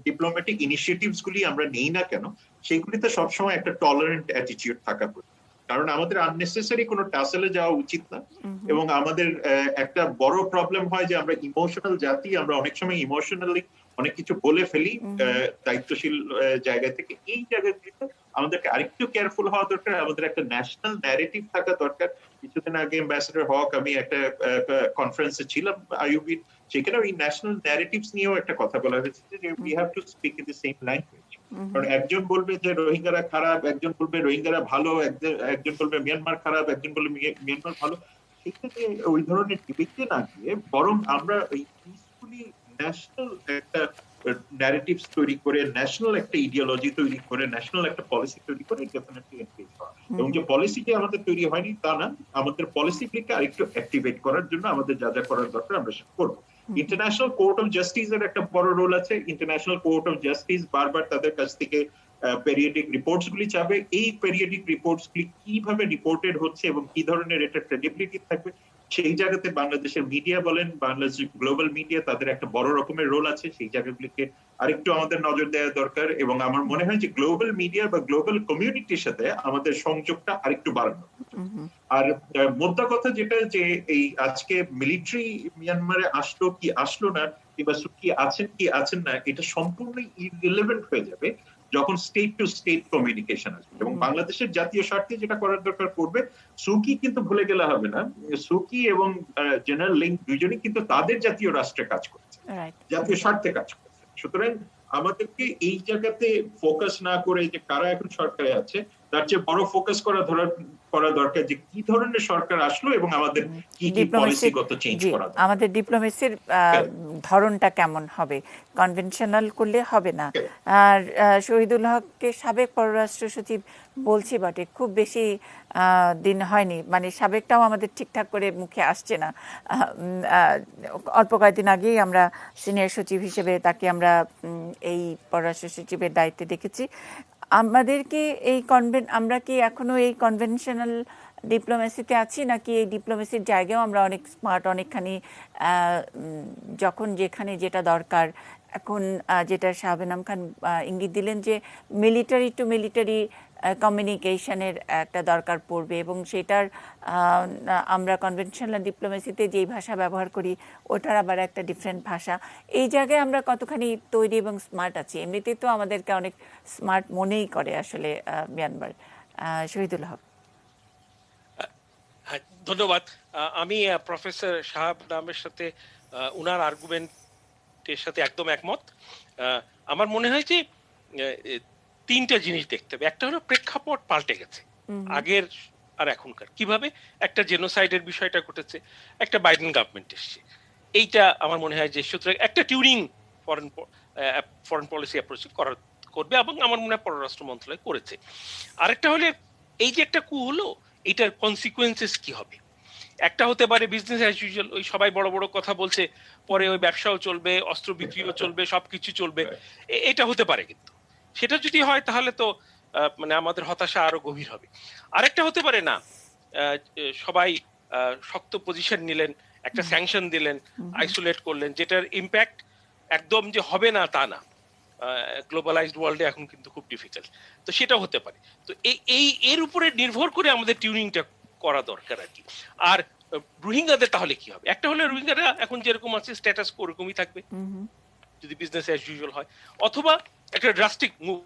ডিপ্লোম্যাটিক ইনিশিয়েটিভস গুলি আমরা নেই না কেন, সেগুলিতে সবসময় একটা টলারেন্ট অ্যাটিটিউড থাকা প্রয়োজন। কারণ আমাদের আননেসেসারি কোনো টাসেলে যাওয়া উচিত না এবং আমাদের একটা বড় প্রবলেম হয় যে আমরা ইমোশনাল জাতি, আমরা অনেক সময় ইমোশনালি অনেক কিছু বলে ফেলি দায়িত্বশীল জায়গা থেকে। এই জায়গাগুলিতে আমাদেরকে আরেকটু কেয়ারফুল হওয়া দরকার। আমাদের একটা ন্যাশনাল ন্যারেটিভ থাকা দরকার। কিছুদিন আগে অ্যাম্বাসেডর হক, আমি একটা কনফারেন্সে ছিলাম আইইউবি, সেখানে ওই ন্যাশনাল ন্যারেটিভস নিয়েও একটা কথা বলা হয়েছে যে we have to speak in the same language. কারণ একজন বলবে যে রোহিঙ্গারা খারাপ, একজন বলবে রোহিঙ্গারা ভালো, একজন বলবে মিয়ানমার খারাপ, একজন বলবে মিয়ানমার ভালো। সেক্ষেত্রে ওই ধরনের ডিবেটে না গিয়ে বরং আমরা ওই পিসফুলি ন্যাশনাল একটা ন্যারেটিভস তৈরি করে, ন্যাশনাল একটা ইডিওলজি তৈরি করে, ন্যাশনাল একটা পলিসি তৈরি করে ডেফিনেটলি এনগেজ হওয়া। এবং যে পলিসিটি আমাদের তৈরি হয়নি তা না, আমাদের পলিসিগুলিকে আরেকটু অ্যাক্টিভেট করার জন্য আমাদের যা যা করার দরকার আমরা সেটা করবো। ইন্টারন্যাশনাল কোর্ট অফ জাস্টিস এর একটা বড় রোল আছে। ইন্টারন্যাশনাল কোর্ট অফ জাস্টিস বারবার তাদের কাছ থেকে পেরিয়ডিক রিপোর্টস গুলি চাবে। এই পেরিয়ডিক রিপোর্টস গুলি কিভাবে রিপোর্টেড হচ্ছে এবং কি ধরনের এটা ক্রেডিবিলিটি থাকবে, সেই জায়গাতে বাংলাদেশের মিডিয়া বলেন, বাংলাদেশের গ্লোবাল মিডিয়া, তাদের একটা বড় রকমের রোল আছে। সেই জায়গাগুলিকে আরেকটু আমাদের নজর দেওয়া দরকার। এবং আমার মনে হয় যে গ্লোবাল মিডিয়া বা গ্লোবাল কমিউনিটির সাথে আমাদের সংযোগটা আরেকটু বাড়ানো। আর মোদ্দা কথা যেটা, যে এই আজকে মিলিটারি মিয়ানমারে আসলো কি আসলো না, কিংবা কি আছেন না, এটা সম্পূর্ণই ইররিলেভেন্ট হয়ে যাবে যখন স্টেট টু স্টেট কমিউনিকেশন আসবে। এবং বাংলাদেশের জাতীয় স্বার্থে যেটা করার দরকার করবে। সুকি কিন্তু ভুলে গেলে হবে না, সুকি এবং জেনারেল লিঙ্ক দুইজনই কিন্তু তাদের জাতীয় রাষ্ট্রে কাজ করছে, জাতীয় স্বার্থে কাজ করছে। সুতরাং আমাদেরকে এই জায়গাতে ফোকাস না করে যে কারা এখন সরকারে আছে, তার চেয়ে বড় ফোকাস করা দরকার যে কি ধরনের সরকার আসলো এবং আমাদের কি কি পলিসিগত চেঞ্জ করা দরকার। আমাদের ডিপ্লোমেসির ধরনটা কেমন হবে, কনভেনশনাল করলে হবে না। আর শহীদুল হককে সাবেক পররাষ্ট্র সচিব বলছি বটে, খুব বেশি দিন হয়নি, মানে সাবেকটাও আমাদের ঠিকঠাক করে মুখে আসছে না। অল্প কয়েকদিন আগেই আমরা সিনিয়র সচিব হিসেবে তাকে আমরা এই পররাষ্ট্র সচিবের দায়িত্বে দেখেছি। আমাদের কি আমরা কি এখনো এই কনভেনশনাল ডিপ্লোমেসিতে আছি, নাকি এই ডিপ্লোমেসির জায়গাও আমরা অনেক স্মার্ট, অনেকখানি যখন যেখানে যেটা দরকার, এখন যেটা শাহবেনাম খান ইঙ্গিত দিলেন যে মিলিটারি টু মিলিটারি কমিউনিকেশনের একটা দরকার পড়বে, এবং সেটার আমরা কনভেনশনাল ডিপ্লোমেসিতে যেই ভাষা ব্যবহার করি ওটার আবার একটা ডিফারেন্ট ভাষা। এই জায়গায় আমরা কতখানি তৈরি এবং স্মার্ট আছি? এমনিতে তো আমাদেরকে অনেক স্মার্ট মনেই করে আসলে মিয়ানমার। শহীদুল হক। ধন্যবাদ। আমি প্রফেসর শাহাব নামের সাথে উনার আর্গুমেন্টের সাথে একদম একমত। আমার মনে হয় যে তিনটা জিনিস দেখতে হবে। একটা হলো প্রেক্ষাপট পাল্টে গেছে, আগের আর এখনকার। কিভাবে? একটা জেনোসাইডের বিষয়টা ঘটেছে, একটা বাইডেন গভর্নমেন্ট এসছে, এইটা আমার মনে হয় যে সুতরাং একটা টিউরিং ফরেন পলিসি অ্যাপ্রোচ করবে, এবং আমার মনে হয় পররাষ্ট্র মন্ত্রণালয় করেছে। আরেকটা হলে এই যে একটা কু হলো, এটার কনসিকুয়েন্সেস কি হবে। একটা হতে পারে বিজনেস অ্যাজ ইউজুয়াল, ওই সবাই বড় বড় কথা বলছে, পরে ওই ব্যবসাও চলবে, অস্ত্র বিক্রিও চলবে, সবকিছু চলবে, এটা হতে পারে। কিন্তু সেটা যদি হয় তাহলে তো মানে আমাদের হতাশা আরো গভীর হবে। আরেকটা হতে পারে না, সবাই শক্ত পজিশন নিলেন, একটা স্যাংশন দিলেন, আইসোলেট করলেন, যেটার ইম্প্যাক্ট একদম যে হবে না তা না। গ্লোবালাইজড ওয়ার্ল্ডে এখন কিন্তু খুব ডিফিকাল্ট, তো সেটা হতে পারে। তো এর উপরে নির্ভর করে আমাদের টিউনিংটা করা দরকার আর কি। আর রোহিঙ্গাদের তাহলে কি হবে? একটা হলে রোহিঙ্গারা এখন যেরকম আছে স্ট্যাটাস ওরকমই থাকবে যদি বিজনেস অ্যাজ ইউজুয়াল হয়, অথবা একটা ড্রাস্টিক মুভ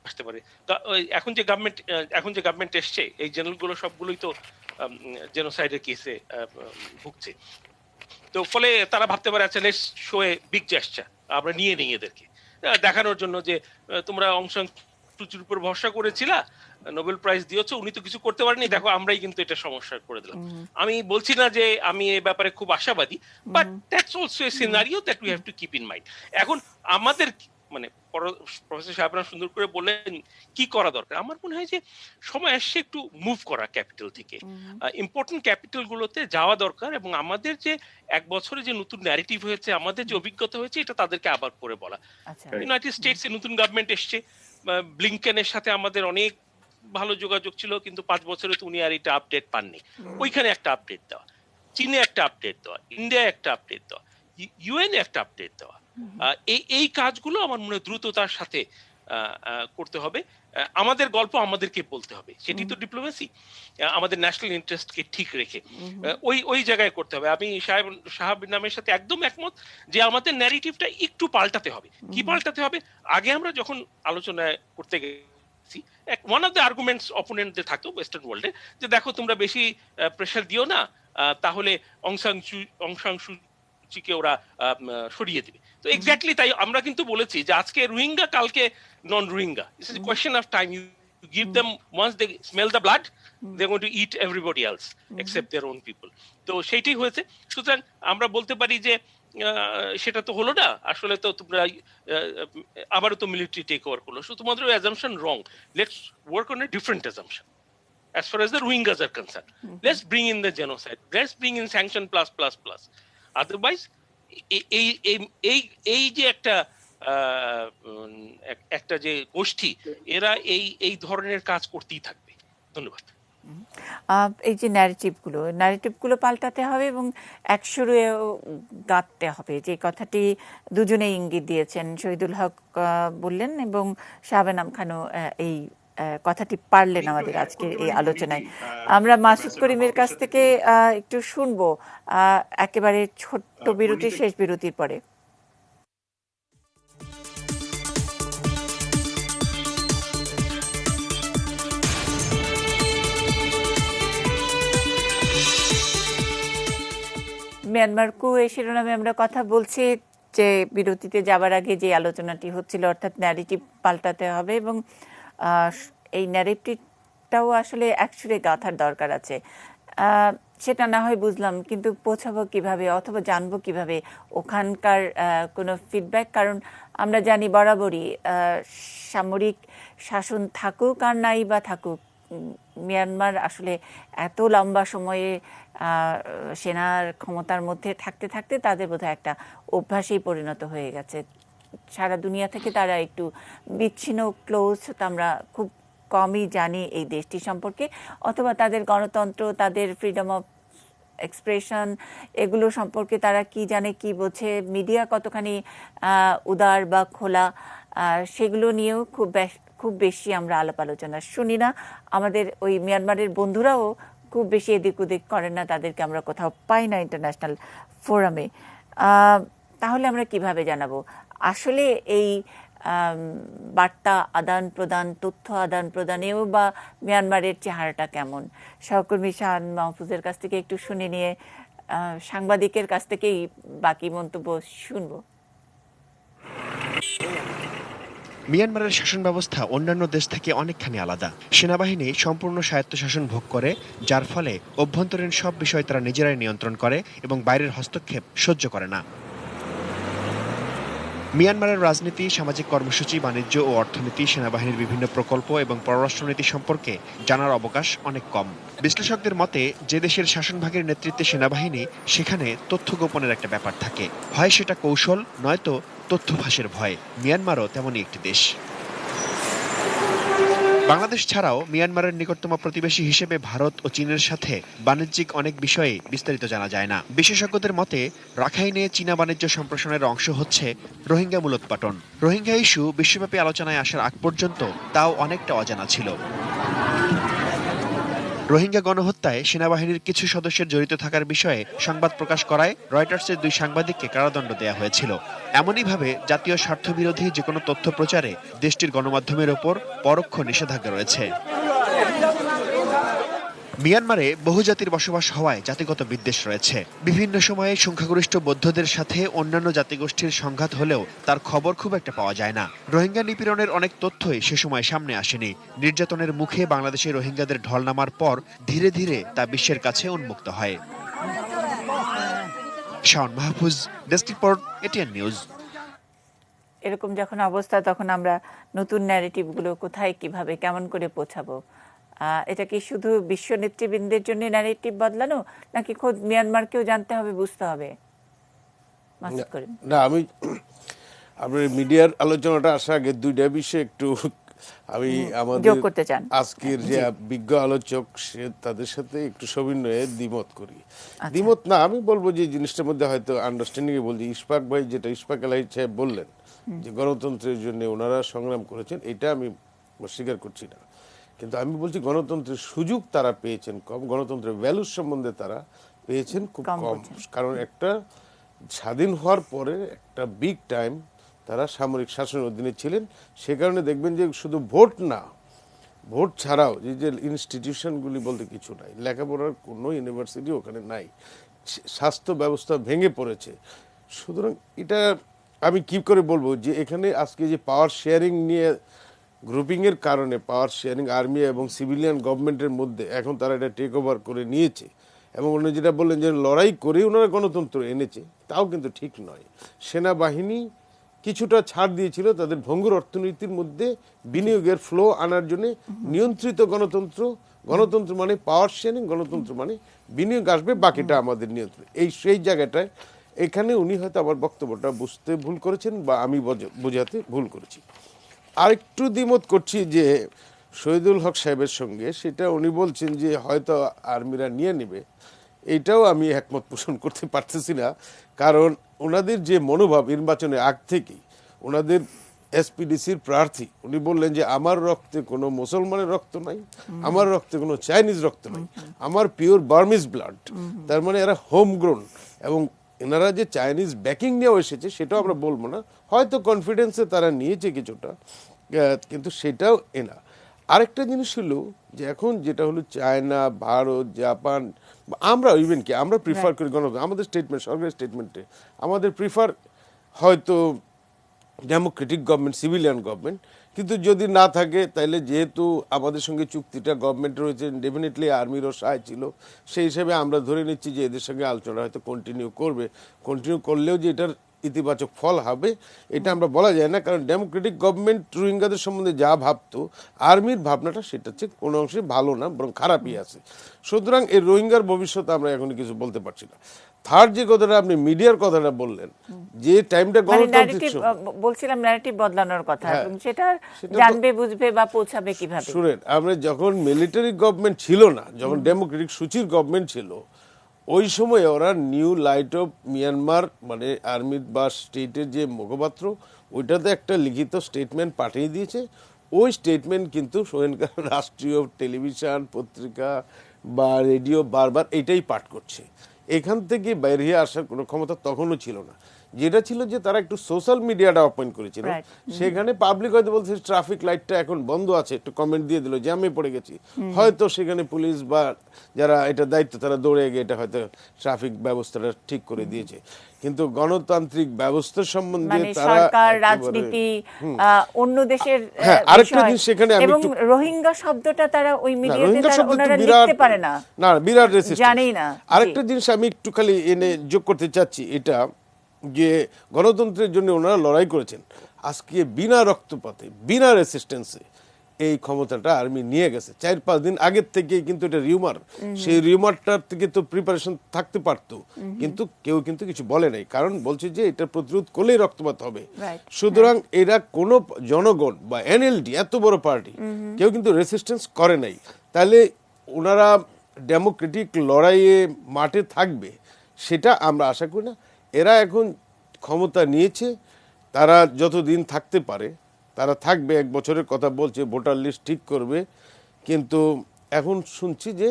আসতে পারে। এখন যে গভর্নমেন্ট এসছে, এই জেনারেলগুলো সবগুলোই তো জেনোসাইডের কেসে ভুগছে। তো ফলে তারা ভাবতে পারে আচ্ছা let's show a big gesture, আমরা নিয়ে নিই এদেরকে, দেখানোর জন্য যে তোমরা অং সান সুচির উপর ভরসা করেছিলা, নোবেল প্রাইজ দিয়েছো, উনি তো কিছু করতে পারেনি, দেখো আমরাই কিন্তু এটা সমস্যা করে দিলাম। আমি বলছি না যে আমি এই ব্যাপারে খুব আশাবাদী, but that's also a scenario that we have to keep in mind. এখন আমাদের মানে প্রফেসর সাহেবরা সুন্দর করে বললেন কি করা দরকার। আমার মনে হয় যে সময় আসছে একটু মুভ করা ক্যাপিটাল থেকে, ইম্পর্টেন্ট ক্যাপিটাল গুলোতে যাওয়া দরকার, এবং আমাদের যে এক বছরে যে নতুন ন্যারেটিভ হয়েছে, আমাদের যে অভিজ্ঞতা হয়েছে, এটা তাদেরকে আবার করে বলা। ইউনাইটেড স্টেটস এ নতুন গভর্নমেন্ট এসছে, ব্লিংকেনের সাথে আমাদের অনেক ভালো যোগাযোগ ছিল, কিন্তু 5 বছরে তো উনি আর এটা আপডেট পাননি। ওইখানে একটা আপডেট দেওয়া, চীনে একটা আপডেট দেওয়া, ইন্ডিয়া একটা আপডেট দেওয়া, ইউএন একটা আপডেট দেওয়া, এই কাজগুলো আমার মনে হয় দ্রুততার সাথে করতে হবে। আমাদের গল্প আমাদেরকে বলতে হবে, সেটি তো ডিপ্লোমেসি। আমাদের ন্যাশনাল ইন্টারেস্টকে ঠিক রেখে ওই জায়গায় করতে হবে। আমি শাহাব নামের সাথে একদম একমত যে আমাদের ন্যারেটিভটা একটু পাল্টাতে হবে। কি পাল্টাতে হবে? আগে আমরা যখন আলোচনা করতে ওয়ান অফ দ্য আর্গুমেন্টস অপোনেন্টদের থাকতো ওয়েস্টার্ন ওয়ার্ল্ডে, যে দেখো তোমরা বেশি প্রেশার দিও না, তাহলে অং সান সুচিকে ওরা সরিয়ে দিবে। তো এক্স্যাক্টলি তাই আমরা কিন্তু বলেছি যে আজকে রোহিঙ্গা, কালকে non Rohingya. It's a question of time. You give them, once they smell the blood, they're going to eat everybody else except their own people. তো সেইটাই হয়েছে। সুতরাং আমরা বলতে পারি যে সেটা তো হলো না, আসলে তো তোমরা আবারও তো মিলিটারি টেক ওভার করলো। সো তোমাদের assumption wrong. Let's work on a different assumption as far as the Rohingyas are concerned. Let's bring in the genocide. Let's bring in sanction plus. Otherwise এই যে একটা যে গোষ্ঠী, এরা এই ধরনের কাজ করতেই থাকবে। ধন্যবাদ। এই যে ন্যারেটিভগুলো পাল্টাতে হবে এবং একসুরে গাঁথতে হবে, যে কথাটি দুজনেই ইঙ্গিত দিয়েছেন। শহীদুল হক বললেন এবং শাহবানাম খানও এই কথাটি পারলেন আমাদের আজকের এই আলোচনায়। আমরা মাসুদ করিমের কাছ থেকে একটু শুনবো একেবারে ছোট্ট বিরতি, শেষ বিরতির পরে। মিয়ানমার কু এই শিরোনামে আমরা কথা বলছি, যে বিরতিতে যাবার আগে যে আলোচনাটি হচ্ছিল, অর্থাৎ ন্যারেটিভ পাল্টাতে হবে এবং এই ন্যারেটিভটাও আসলে একসুরে গাঁথার দরকার আছে। সেটা না হয় বুঝলাম, কিন্তু পৌঁছাবো কিভাবে অথবা জানবো কিভাবে ওখানকার কোনো ফিডব্যাক? কারণ আমরা জানি বরাবরই সামরিক শাসন থাকুক আর নাই বা থাকুক, মিয়ানমার আসলে এত লম্বা সময়ে সেনার ক্ষমতার মধ্যে থাকতে থাকতে তাদের বোধহয় একটা অভ্যাসেই পরিণত হয়ে গেছে। সারা দুনিয়া থেকে তারা একটু বিচ্ছিন্ন, ক্লোজ। আমরা খুব কমই জানি এই দেশটি সম্পর্কে, অথবা তাদের গণতন্ত্র, তাদের ফ্রিডম অফ এক্সপ্রেশন, এগুলো সম্পর্কে তারা কি জানে, কি বোঝে, মিডিয়া কতখানি উদার বা খোলা, সেগুলো নিয়েও খুব বেশি আমরা আলাপ আলোচনা শুনি না। আমাদের ওই মিয়ানমারের বন্ধুরাও খুব বেশি এদিক ওদিক করেন না, তাদেরকে আমরা কোথাও পাই না ইন্টারন্যাশনাল ফোরামে। তাহলে আমরা কিভাবে জানাবো আসলে এই বার্তা আদান প্রদান, তথ্য আদান প্রদানেও বা মিয়ানমারের চেহারাটা কেমন? সহকর্মী শাহান মাহফুজের কাছ থেকে একটু শুনে নিয়ে সাংবাদিকের কাছ থেকেই বাকি মন্তব্য শুনবো। মিয়ানমারের শাসন ব্যবস্থা অন্যান্য দেশ থেকে অনেকখানি আলাদা। সেনাবাহিনী সম্পূর্ণ স্বায়ত্তশাসন ভোগ করে, যার ফলে অভ্যন্তরীণ সব বিষয় তারা নিজেরাই নিয়ন্ত্রণ করে এবং বাইরের হস্তক্ষেপ সহ্য করে না। মিয়ানমারের রাজনীতি, সামাজিক কর্মসূচি, বাণিজ্য ও অর্থনীতি, সেনাবাহিনীর বিভিন্ন প্রকল্প এবং পররাষ্ট্রনীতি সম্পর্কে জানার অবকাশ অনেক কম। বিশ্লেষকদের মতে, যে দেশের শাসনভাগের নেতৃত্বে সেনাবাহিনী, সেখানে তথ্য গোপনের একটা ব্যাপার থাকে। হয় সেটা কৌশল, নয়তো তথ্য ফাঁসের ভয়। মিয়ানমারও তেমনই একটি দেশ। বাংলাদেশ ছাড়াও মিয়ানমারের নিকটতম প্রতিবেশী হিসেবে ভারত ও চীনের সাথে বাণিজ্যিক অনেক বিষয়ে বিস্তারিত জানা যায় না। বিশেষজ্ঞদের মতে, রাখাইনে চীনা বাণিজ্য সম্প্রসারণের অংশ হচ্ছে রোহিঙ্গা মূলোৎপাটন। রোহিঙ্গা ইস্যু বিশ্বব্যাপী আলোচনায় আসার আগ পর্যন্ত তাও অনেকটা অজানা ছিল। রোহিঙ্গা গণহত্যায় সেনাবাহিনীর কিছু সদস্যের জড়িত থাকার বিষয়ে সংবাদ প্রকাশ করায় রয়টার্সের 2 সাংবাদিককে কারাদণ্ড দেয়া হয়েছিল। এমনইভাবে জাতীয় স্বার্থবিরোধী যে কোনো তথ্য প্রচারে দেশটির গণমাধ্যমের ওপর পরোক্ষ নিষেধাজ্ঞা রয়েছে। মিয়ানমারে বহুজাতির বসবাস হওয়ায় জাতিগত বিদ্বেষ রয়েছে। বিভিন্ন সময়ে সংখ্যাগরিষ্ঠ বৌদ্ধদের সাথে অন্যান্য জাতিগোষ্ঠীর সংঘাত হলেও তার খবর খুব একটা পাওয়া যায় না। রোহিঙ্গা নিপীড়নের অনেক তথ্যই সে সময় সামনে আসেনি। নির্যাতনের মুখে বাংলাদেশে রোহিঙ্গাদের ঢল নামার পর ধীরে ধীরে তা বিশ্বের কাছে উন্মুক্ত হয়। Shaon Mahfuz, desk report, ATN news. এরকম যখন অবস্থা, তখন আমরা নতুন ন্যারেটিভগুলো কোথায়, কিভাবে, কেমন করে পৌঁছাবো? এটা কি শুধু বিশ্ব নেতৃবৃন্দের জন্য ন্যারেটিভ বদলানো, নাকি খোদ মিয়ানমারকেও জানতে হবে, বুঝতে হবে? না, আমি আপনার মিডিয়ার আলোচনাটা আসার আগে 2টা বিষয় একটু আমি আমাদের আজকের যে বিজ্ঞ আলোচক তাদের সাথে একটু সবিনয়ে দ্বিমত করি। দ্বিমত না, আমি বলবো যে জিনিসটার মধ্যে হয়তো আন্ডারস্ট্যান্ডিং এ বলছি। ইশফাক ভাই যেটা, ইশফাক আলাহি সাহেব বললেন যে গণতন্ত্রের জন্য ওনারা সংগ্রাম করেছেন, এটা আমি অস্বীকার করছি না। কিন্তু আমি বলছি গণতন্ত্রের সুযোগ তারা পেয়েছেন কম, গণতন্ত্রের ভ্যালুস সম্বন্ধে তারা পেয়েছেন খুব কম। কারণ একটা স্বাধীন হওয়ার পরে একটা বিগ টাইম তারা সামরিক শাসনের অধীনে ছিলেন। সে কারণে দেখবেন যে শুধু ভোট না, ভোট ছাড়াও যে ইনস্টিটিউশনগুলি বলতে কিছু নাই, লেখাপড়ার কোনো ইউনিভার্সিটি ওখানে নাই, স্বাস্থ্য ব্যবস্থা ভেঙে পড়েছে। সুতরাং এটা আমি কি করে বলবো যে এখানে আজকে যে পাওয়ার শেয়ারিং নিয়ে গ্রুপিংয়ের কারণে পাওয়ার শেয়ারিং আর্মি এবং সিভিলিয়ান গভর্নমেন্টের মধ্যে এখন তারা এটা টেক ওভার করে নিয়েছে এবং উনি যেটা বললেন যে লড়াই করে ওনারা গণতন্ত্র এনেছে, তাও কিন্তু ঠিক নয়। সেনাবাহিনী কিছুটা ছাড় দিয়েছিল তাদের ভঙ্গুর অর্থনীতির মধ্যে বিনিয়োগের ফ্লো আনার জন্য। নিয়ন্ত্রিত গণতন্ত্র, গণতন্ত্র মানে পাওয়ার শেয়ারিং, গণতন্ত্র মানে বিনিয়োগ আসবে, বাকিটা আমাদের নিয়ন্ত্রণ। সেই জায়গাটায় এখানে উনি হয়তো আমার বক্তব্যটা বুঝতে ভুল করেছেন বা আমি বোঝাতে ভুল করেছি। আরেকটু দ্বিমত করছি যে শহীদুল হক সাহেবের সঙ্গে, সেটা উনি বলছেন যে হয়তো আর্মিরা নিয়ে নেবে, এইটাও আমি একমত পোষণ করতে পারতেছি না। কারণ ওনাদের যে মনোভাব নির্বাচনের আগ থেকেই, ওনাদের এসপিডিসির প্রার্থী উনি বললেন যে আমার রক্তে কোনো মুসলমানের রক্ত নাই, আমার রক্তে কোনো চাইনিজ রক্ত নাই, আমার পিওর বার্মিজ ব্লাড। তার মানে এরা হোম গ্রোন। এবং এনারা যে চাইনিজ ব্যাকিং নিয়েও এসেছে সেটাও আমরা বলবো না, হয়তো কনফিডেন্সে তারা নিয়েছে কিছুটা, কিন্তু সেটাও এনা। আরেকটা জিনিস হলো যে এখন যেটা হলো চায়না, ভারত, জাপান, আমরা ইভেন কি আমরা প্রিফার করি গণতন্ত্র, আমাদের স্টেটমেন্ট, সরকারি স্টেটমেন্টে আমাদের প্রিফার হয়তো ডেমোক্রেটিক গভর্নমেন্ট, সিভিলিয়ান গভর্নমেন্ট। কিন্তু যদি না থাকে তাহলে যেহেতু আমাদের সঙ্গে চুক্তিটা গভর্নমেন্টের হয়েছে, ডেফিনেটলি আর্মিরও সাহায্য ছিল, সেই হিসেবে আমরা ধরে নিচ্ছি যে এদের সঙ্গে আলোচনা হয়তো কন্টিনিউ করবে। কন্টিনিউ করলেও যে এটার ইতিবাচক ফল হবে এটা আমরা বলা যায় না, কারণ ডেমোক্রেটিক গভর্নমেন্ট রোহিঙ্গাদের সম্বন্ধে যা ভাবতো, আর্মির ভাবনাটা সেটা হচ্ছে কোনো অংশে ভালো না, বরং খারাপই আছে। সুতরাং এই রোহিঙ্গার ভবিষ্যৎ আমরা এখন কিছু বলতে পারছি না। থার্ড যে কথাটা আপনি মিডিয়ার কথাটা বললেন, যে টাইমটা বলছিলাম ন্যারেটিভ বদলানোর কথা, সেটা জানবে, বুঝবে বা পৌঁছাবে কিভাবে? শুনেন, আমরা যখন মিলিটারি গভর্নমেন্ট ছিল না, যখন ডেমোক্রেটিক সুচির গভর্নমেন্ট ছিল, ওই সময় ওরা নিউ লাইট অফ মিয়ানমার মানে আর্মির বা স্টেটের যে মুখপাত্র, ওইটাতে একটা লিখিত স্টেটমেন্ট পাঠিয়ে দিয়েছে। ওই স্টেটমেন্ট কিন্তু সেখানকার রাষ্ট্রীয় টেলিভিশন, পত্রিকা বা রেডিও বারবার এটাই পাঠ করছে। এখান থেকে বাইরে আসার কোনো ক্ষমতা তখনও ছিল না। যেটা ছিল যে তারা একটু সোশ্যাল মিডিয়াটা ওপেন করেছিল, সেখানে পাবলিক হয়তো বলছে ট্রাফিক লাইটটা এখন বন্ধ আছে, একটু কমেন্ট দিয়ে দিল, জ্যামে পড়ে গেছি, হয়তো সেখানে পুলিশ বা যারা এটা দায়িত্ব তারা দৌড়ে গিয়ে এটা হয়তো ট্রাফিক ব্যবস্থাটা ঠিক করে দিয়েছে। কিন্তু গণতান্ত্রিক ব্যবস্থা সম্বন্ধে তারা সরকার, রাজনীতি, অন্য দেশের আরেকটা জিনিস সেখানে এবং রোহিঙ্গা শব্দটা তারা ওই মিডিয়াতে ওনারা লিখতে পারে না, না বিরাট রেসিস্টেন্স, জানেই না। আরেকটা জিনিস আমি একটু খালি এনে যোগ করতে চাচ্ছি, এটা যে গণতন্ত্রের জন্য ওনারা লড়াই করেছেন, আজকে বিনা রক্তপাতে, বিনা রেসিস্টেন্সে এই ক্ষমতাটা আর্মি নিয়ে গেছে 4-5 দিন আগের থেকে। কিন্তু এটা রিউমার, সেই রিউমারটার থেকে তো প্রিপারেশন থাকতে পারতো, কিন্তু কেউ কিন্তু কিছু বলে নাই, কারণ বলছে যে এটা প্রতিরোধ করলেই রক্তপাত হবে। সুতরাং এরা কোনো জনগণ বা এনএলডি এত বড় পার্টি কেউ কিন্তু রেসিস্টেন্স করে নাই। তাহলে ওনারা ডেমোক্রেটিক লড়াইয়ে মাঠে থাকবে সেটা আমরা আশা করি না। এরা এখন ক্ষমতা নিয়েছে, তারা যতদিন থাকতে পারে তারা থাকবে। 1 বছরের কথা বলছে, ভোটার লিস্ট ঠিক করবে। কিন্তু এখন শুনছি যে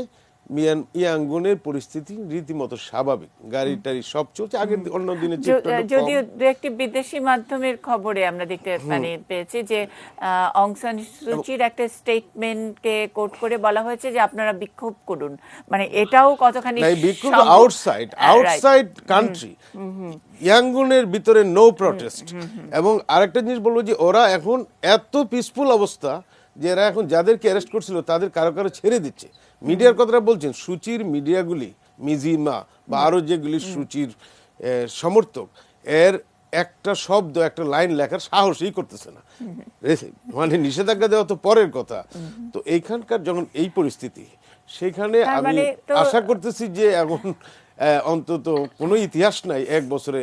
ইয়াঙ্গুনের পরিস্থিতি রীতিমতো স্বাভাবিক, গাড়ি টাড়ি সব চলছে আগের অন্য দিনে। যদিও দু একটি বিদেশি মাধ্যমের খবরে আমরা দেখতে পেয়েছি যে অং সান সুচির একটা স্টেটমেন্টকে কোট করে বলা হয়েছে যে আপনারা বিক্ষোভ করুন, মানে এটাও কতখানি বিক্ষোভ আউটসাইড কান্ট্রি, ইয়াঙ্গুনের ভিতরে নো প্রটেস্ট। এবং আরেকটা জিনিস বলবো যে ওরা এখন এত পিসফুল অবস্থা যে এরা এখন যাদেরকে অ্যারেস্ট করছিল তাদের কারো কারো ছেড়ে দিচ্ছে। মিডিয়ার কথাটা বলছেন, সুচির মিডিয়াগুলি, মিজিমা বা আরো যেগুলি সুচির সমর্থক, এর একটা শব্দ, একটা লাইন লেখার সাহসই করতেছে না, মানে নিষেধাজ্ঞা দেওয়া তো পরের কথা। তো এইখানকার যখন এই পরিস্থিতি, সেখানে আমি আশা করতেছি যে এখন অন্তত কোনো ইতিহাস নাই 1 বছরে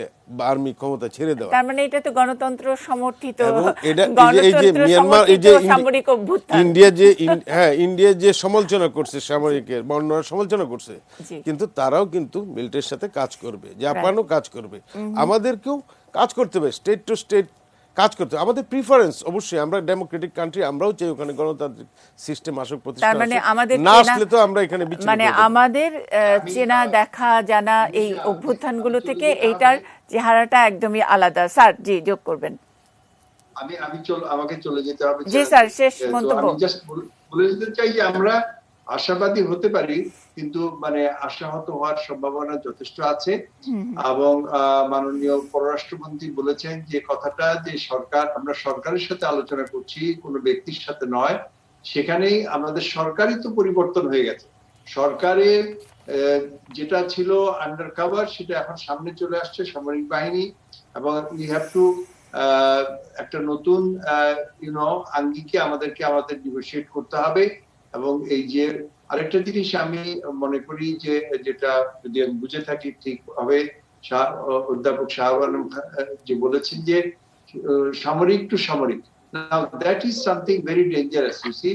আর্মি ক্ষমতা ছেড়ে দেওয়া। তার মানে এটা তো গণতন্ত্র সমর্থিত, এই যে মিয়ানমার, এই যে ইন্ডিয়া যে সমালোচনা করছে সামরিকের, বর্ণনার সমালোচনা করছে, কিন্তু তারাও কিন্তু মিলিটারির সাথে কাজ করবে, জাপানও কাজ করবে, আমাদেরকেও কাজ করতে হবে, স্টেট টু স্টেট কাজ করতে। আমাদের প্রিফারেন্স অবশ্যই, আমরা ডেমোক্রেটিক কান্ট্রি, আমরাও চাই ওখানে গণতান্ত্রিক সিস্টেম আসুক, প্রতিষ্ঠা না আসলে তো আমরা এখানে মানে আমাদের চেনা দেখা জানা এই অভ্যুত্থানগুলো থেকে এইটার চেহারাটা একদমই আলাদা। স্যার জি যোগ করবেন। আমাকে চলে যেতে হবে। জি স্যার, শেষ মন্তব্য। বলে দিতে চাই যে আমরা আশাবাদী হতে পারি, কিন্তু মানে আশাহত হওয়ার সম্ভাবনা যথেষ্ট আছে। এবং মাননীয় পররাষ্ট্রমন্ত্রী বলেছেন যে কথাটা, যে আমরা সরকারের সাথে আলোচনা করছি, কোনো ব্যক্তির সাথে নয়। সেখানেই আমাদের সরকারই তো পরিবর্তন হয়ে গেছে। সরকারের যেটা ছিল আন্ডার কভার, সেটা এখন সামনে চলে আসছে সামরিক বাহিনী, এবং উই হ্যাভ টু একটা নতুন আঙ্গিকে আমাদের নেগোশিয়েট করতে হবে। এবং এই যে আরেকটা জিনিস আমি মনে করি যে, যেটা যদি আমি বুঝে থাকি ঠিক হবে, অধ্যাপক শাহ আলম যে বলেছেন যে সামরিক টু সামরিক, now that is something very dangerous. You see,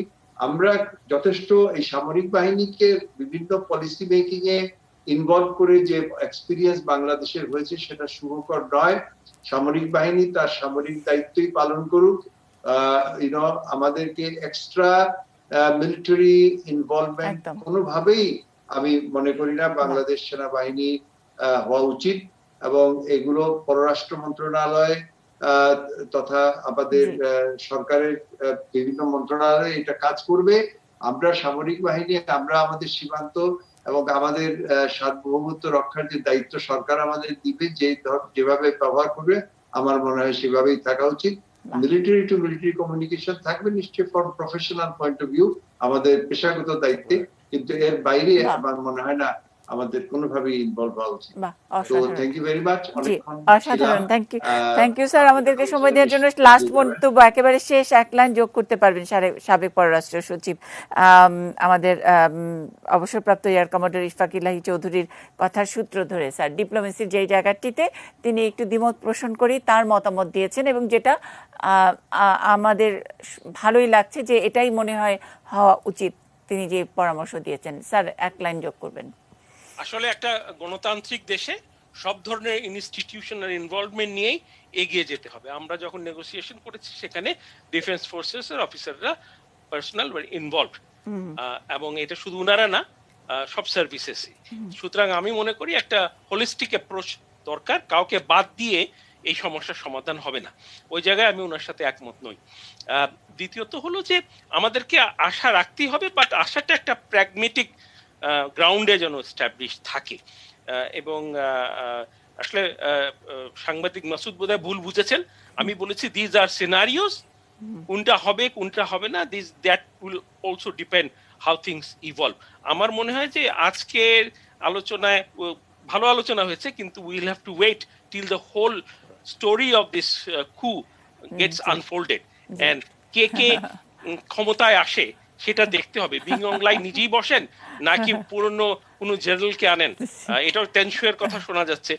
আমরা যথেষ্ট এই সামরিক বাহিনীকে বিভিন্ন পলিসি মেকিং এ ইনভলভ করে যে এক্সপিরিয়েন্স বাংলাদেশের হয়েছে, সেটা শুভকর নয়। সামরিক বাহিনী তার সামরিক দায়িত্বই পালন করুক। আমাদেরকে এক্সট্রা মিলিটারি ইনভলভমেন্ট কোনোভাবেই আমি মনে করি না বাংলাদেশ সেনাবাহিনী হওয়া উচিত। এবং এগুলো পররাষ্ট্র মন্ত্রণালয় তথা আমাদের সরকারের বিভিন্ন মন্ত্রণালয় এটা কাজ করবে। আমরা সামরিক বাহিনী, আমরা আমাদের সীমান্ত এবং আমাদের সার্বভৌমত্ব রক্ষার যে দায়িত্ব সরকার আমাদের দিবে, যেভাবে ব্যবহার করবে, আমার মনে হয় সেভাবেই থাকা উচিত। মিলিটারি টু মিলিটারি কমিউনিকেশন থাকবে নিশ্চয়ই from professional point of view, আমাদের পেশাগত দায়িত্বে, কিন্তু এর বাইরে আমার মনে হয় না আমাদের কোনোভাবেই ইনভলভ হওয়া উচিত। তো থ্যাংক ইউ ভেরি মাচ। অসাধারণ, থ্যাংক ইউ স্যার আমাদেরকে সময় দেওয়ার জন্য। লাস্ট বক্তব্য একেবারে শেষ, এক লাইন যোগ করতে পারবেন সাবেক পররাষ্ট্র সচিব আমাদের অবসরপ্রাপ্ত এয়ার কমান্ডার ইশফাক-ইলাহি চৌধুরীর কথার সূত্র ধরে। স্যার, ডিপ্লোমেসির যেই জায়গাটিতে তিনি একটু দ্বিমত পোষণ করেই তার মতামত দিয়েছেন, এবং যেটা আমাদের ভালোই লাগছে যে এটাই মনে হয় হওয়া উচিত, তিনি যে পরামর্শ দিয়েছেন। স্যার, এক লাইন যোগ করবেন। আসলে একটা গণতান্ত্রিক দেশে সব ধরনের ইনস্টিটিউশনাল ইনভলভমেন্ট নিয়েই এগিয়ে যেতে হবে। আমরা যখন নেগোসিয়েশন করেছি, সেখানে ডিফেন্স ফোর্সেস এর অফিসাররা পার্সোনাল ইনভলভড, এবং এটা শুধু উনারা না, সব সার্ভিসেসই। সুতরাং আমি মনে করি একটা হোলিস্টিক অ্যাপ্রোচ দরকার, কাউকে বাদ দিয়ে এই সমস্যার সমাধান হবে না। ওই জায়গায় আমি ওনার সাথে একমত নই। দ্বিতীয়ত হলো যে আমাদেরকে আশা রাখতেই হবে, বাট আশাটা একটা প্র্যাগমেটিক গ্রাউন্ডে যেন এস্টাবলিশ থাকে। এবং আসলে সাংবাদিক মাসুদ বোধহয় ভুল বুঝেছেন, আমি বলেছি দিজ আর সিনারিওস, কোনটা হবে কোনটা হবে না, that will also depend how things evolve. আমার মনে হয় যে আজকের আলোচনায় ভালো আলোচনা হয়েছে, কিন্তু will have to wait till the whole story of this coup gets unfolded, and কে কে ক্ষমতায় আসে সেটা দেখতে হবে। বিং অংলাই নিজেই বসেন নাকি পুরনো কোনো জেনারেলকে আনেন, এটাও টেনশনের কথা শোনা যাচ্ছে।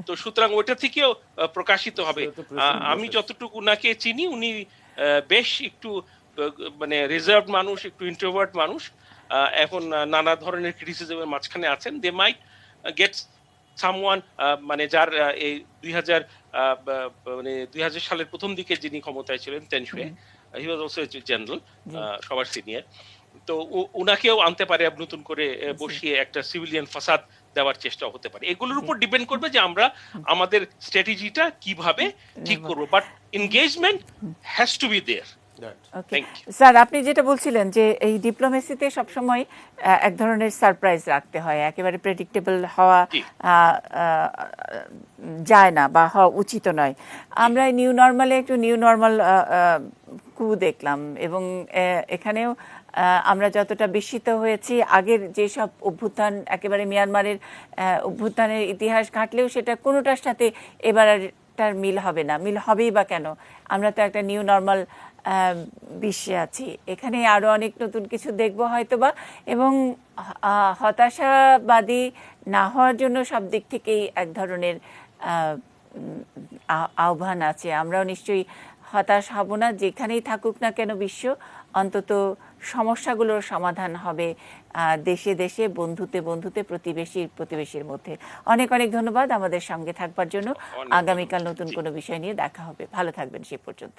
তো সুতরাং ওইটা থেকেও প্রকাশিত হবে। আমি যতটুকু উনাকে চিনি, উনি বেশ একটু মানে রিজার্ভ মানুষ, একটু ইন্ট্রোভার্ট মানুষ। এখন নানা ধরনের ক্রিটিসিজমের মাঝখানে আছেন। দে মাইট গেট সামওয়ান, মানে যার এই 2000 সালের প্রথম দিকে যিনি ক্ষমতায় ছিলেন, তেনশুয়ে, হি ওয়াজ অলসো জেনারেল, সবার সিনিয়র। তো উনাকেও আনতে পারে, নতুন করে বসিয়ে একটা সিভিলিয়ান ফাসাদ দেওয়ার চেষ্টা হতে পারে। এগুলোর উপর ডিপেন্ড করবে যে আমরা আমাদের স্ট্র্যাটেজিটা কিভাবে ঠিক করব, but engagement has to be there. Sir, আপনি যেটা বলছিলেন যে এই ডিপ্লোমেসিতে সবসময় এক ধরনের সারপ্রাইজ রাখতে হয়, একেবারে প্রেডিক্টেবল হওয়া যায় না বা হওয়া উচিত নয়। আমরা নিউ নর্মালে একটু নিউ নর্মাল কু দেখলাম, এবং এখানেও আমরা যতটা বিস্মিত হয়েছি, আগের যেসব অভ্যুত্থান, একেবারে মিয়ানমারের অভ্যুত্থানের ইতিহাস ঘাটলেও সেটা কোনোটার সাথে এবারটার মিল হবে না। মিল হবেই বা কেন? আমরা তো একটা নিউ নর্মাল বিশ্বে আছি। এখানে আরো অনেক নতুন কিছু দেখবো হয়তোবা, এবং হতাশাবাদী না হওয়ার জন্য সব দিক থেকেই এক ধরনের আহ্বান আছে। আমরাও নিশ্চয়ই হতাশ হব না, যেখানেই থাকুক না কেন বিশ্ব, অন্তত সমস্যাগুলোর সমাধান হবে দেশে দেশে, বন্ধুতে বন্ধুতে, প্রতিবেশীর মধ্যে। অনেক অনেক ধন্যবাদ আমাদের সঙ্গে থাকবার জন্য। আগামীকাল নতুন কোনো বিষয় নিয়ে দেখা হবে। ভালো থাকবেন সে পর্যন্ত।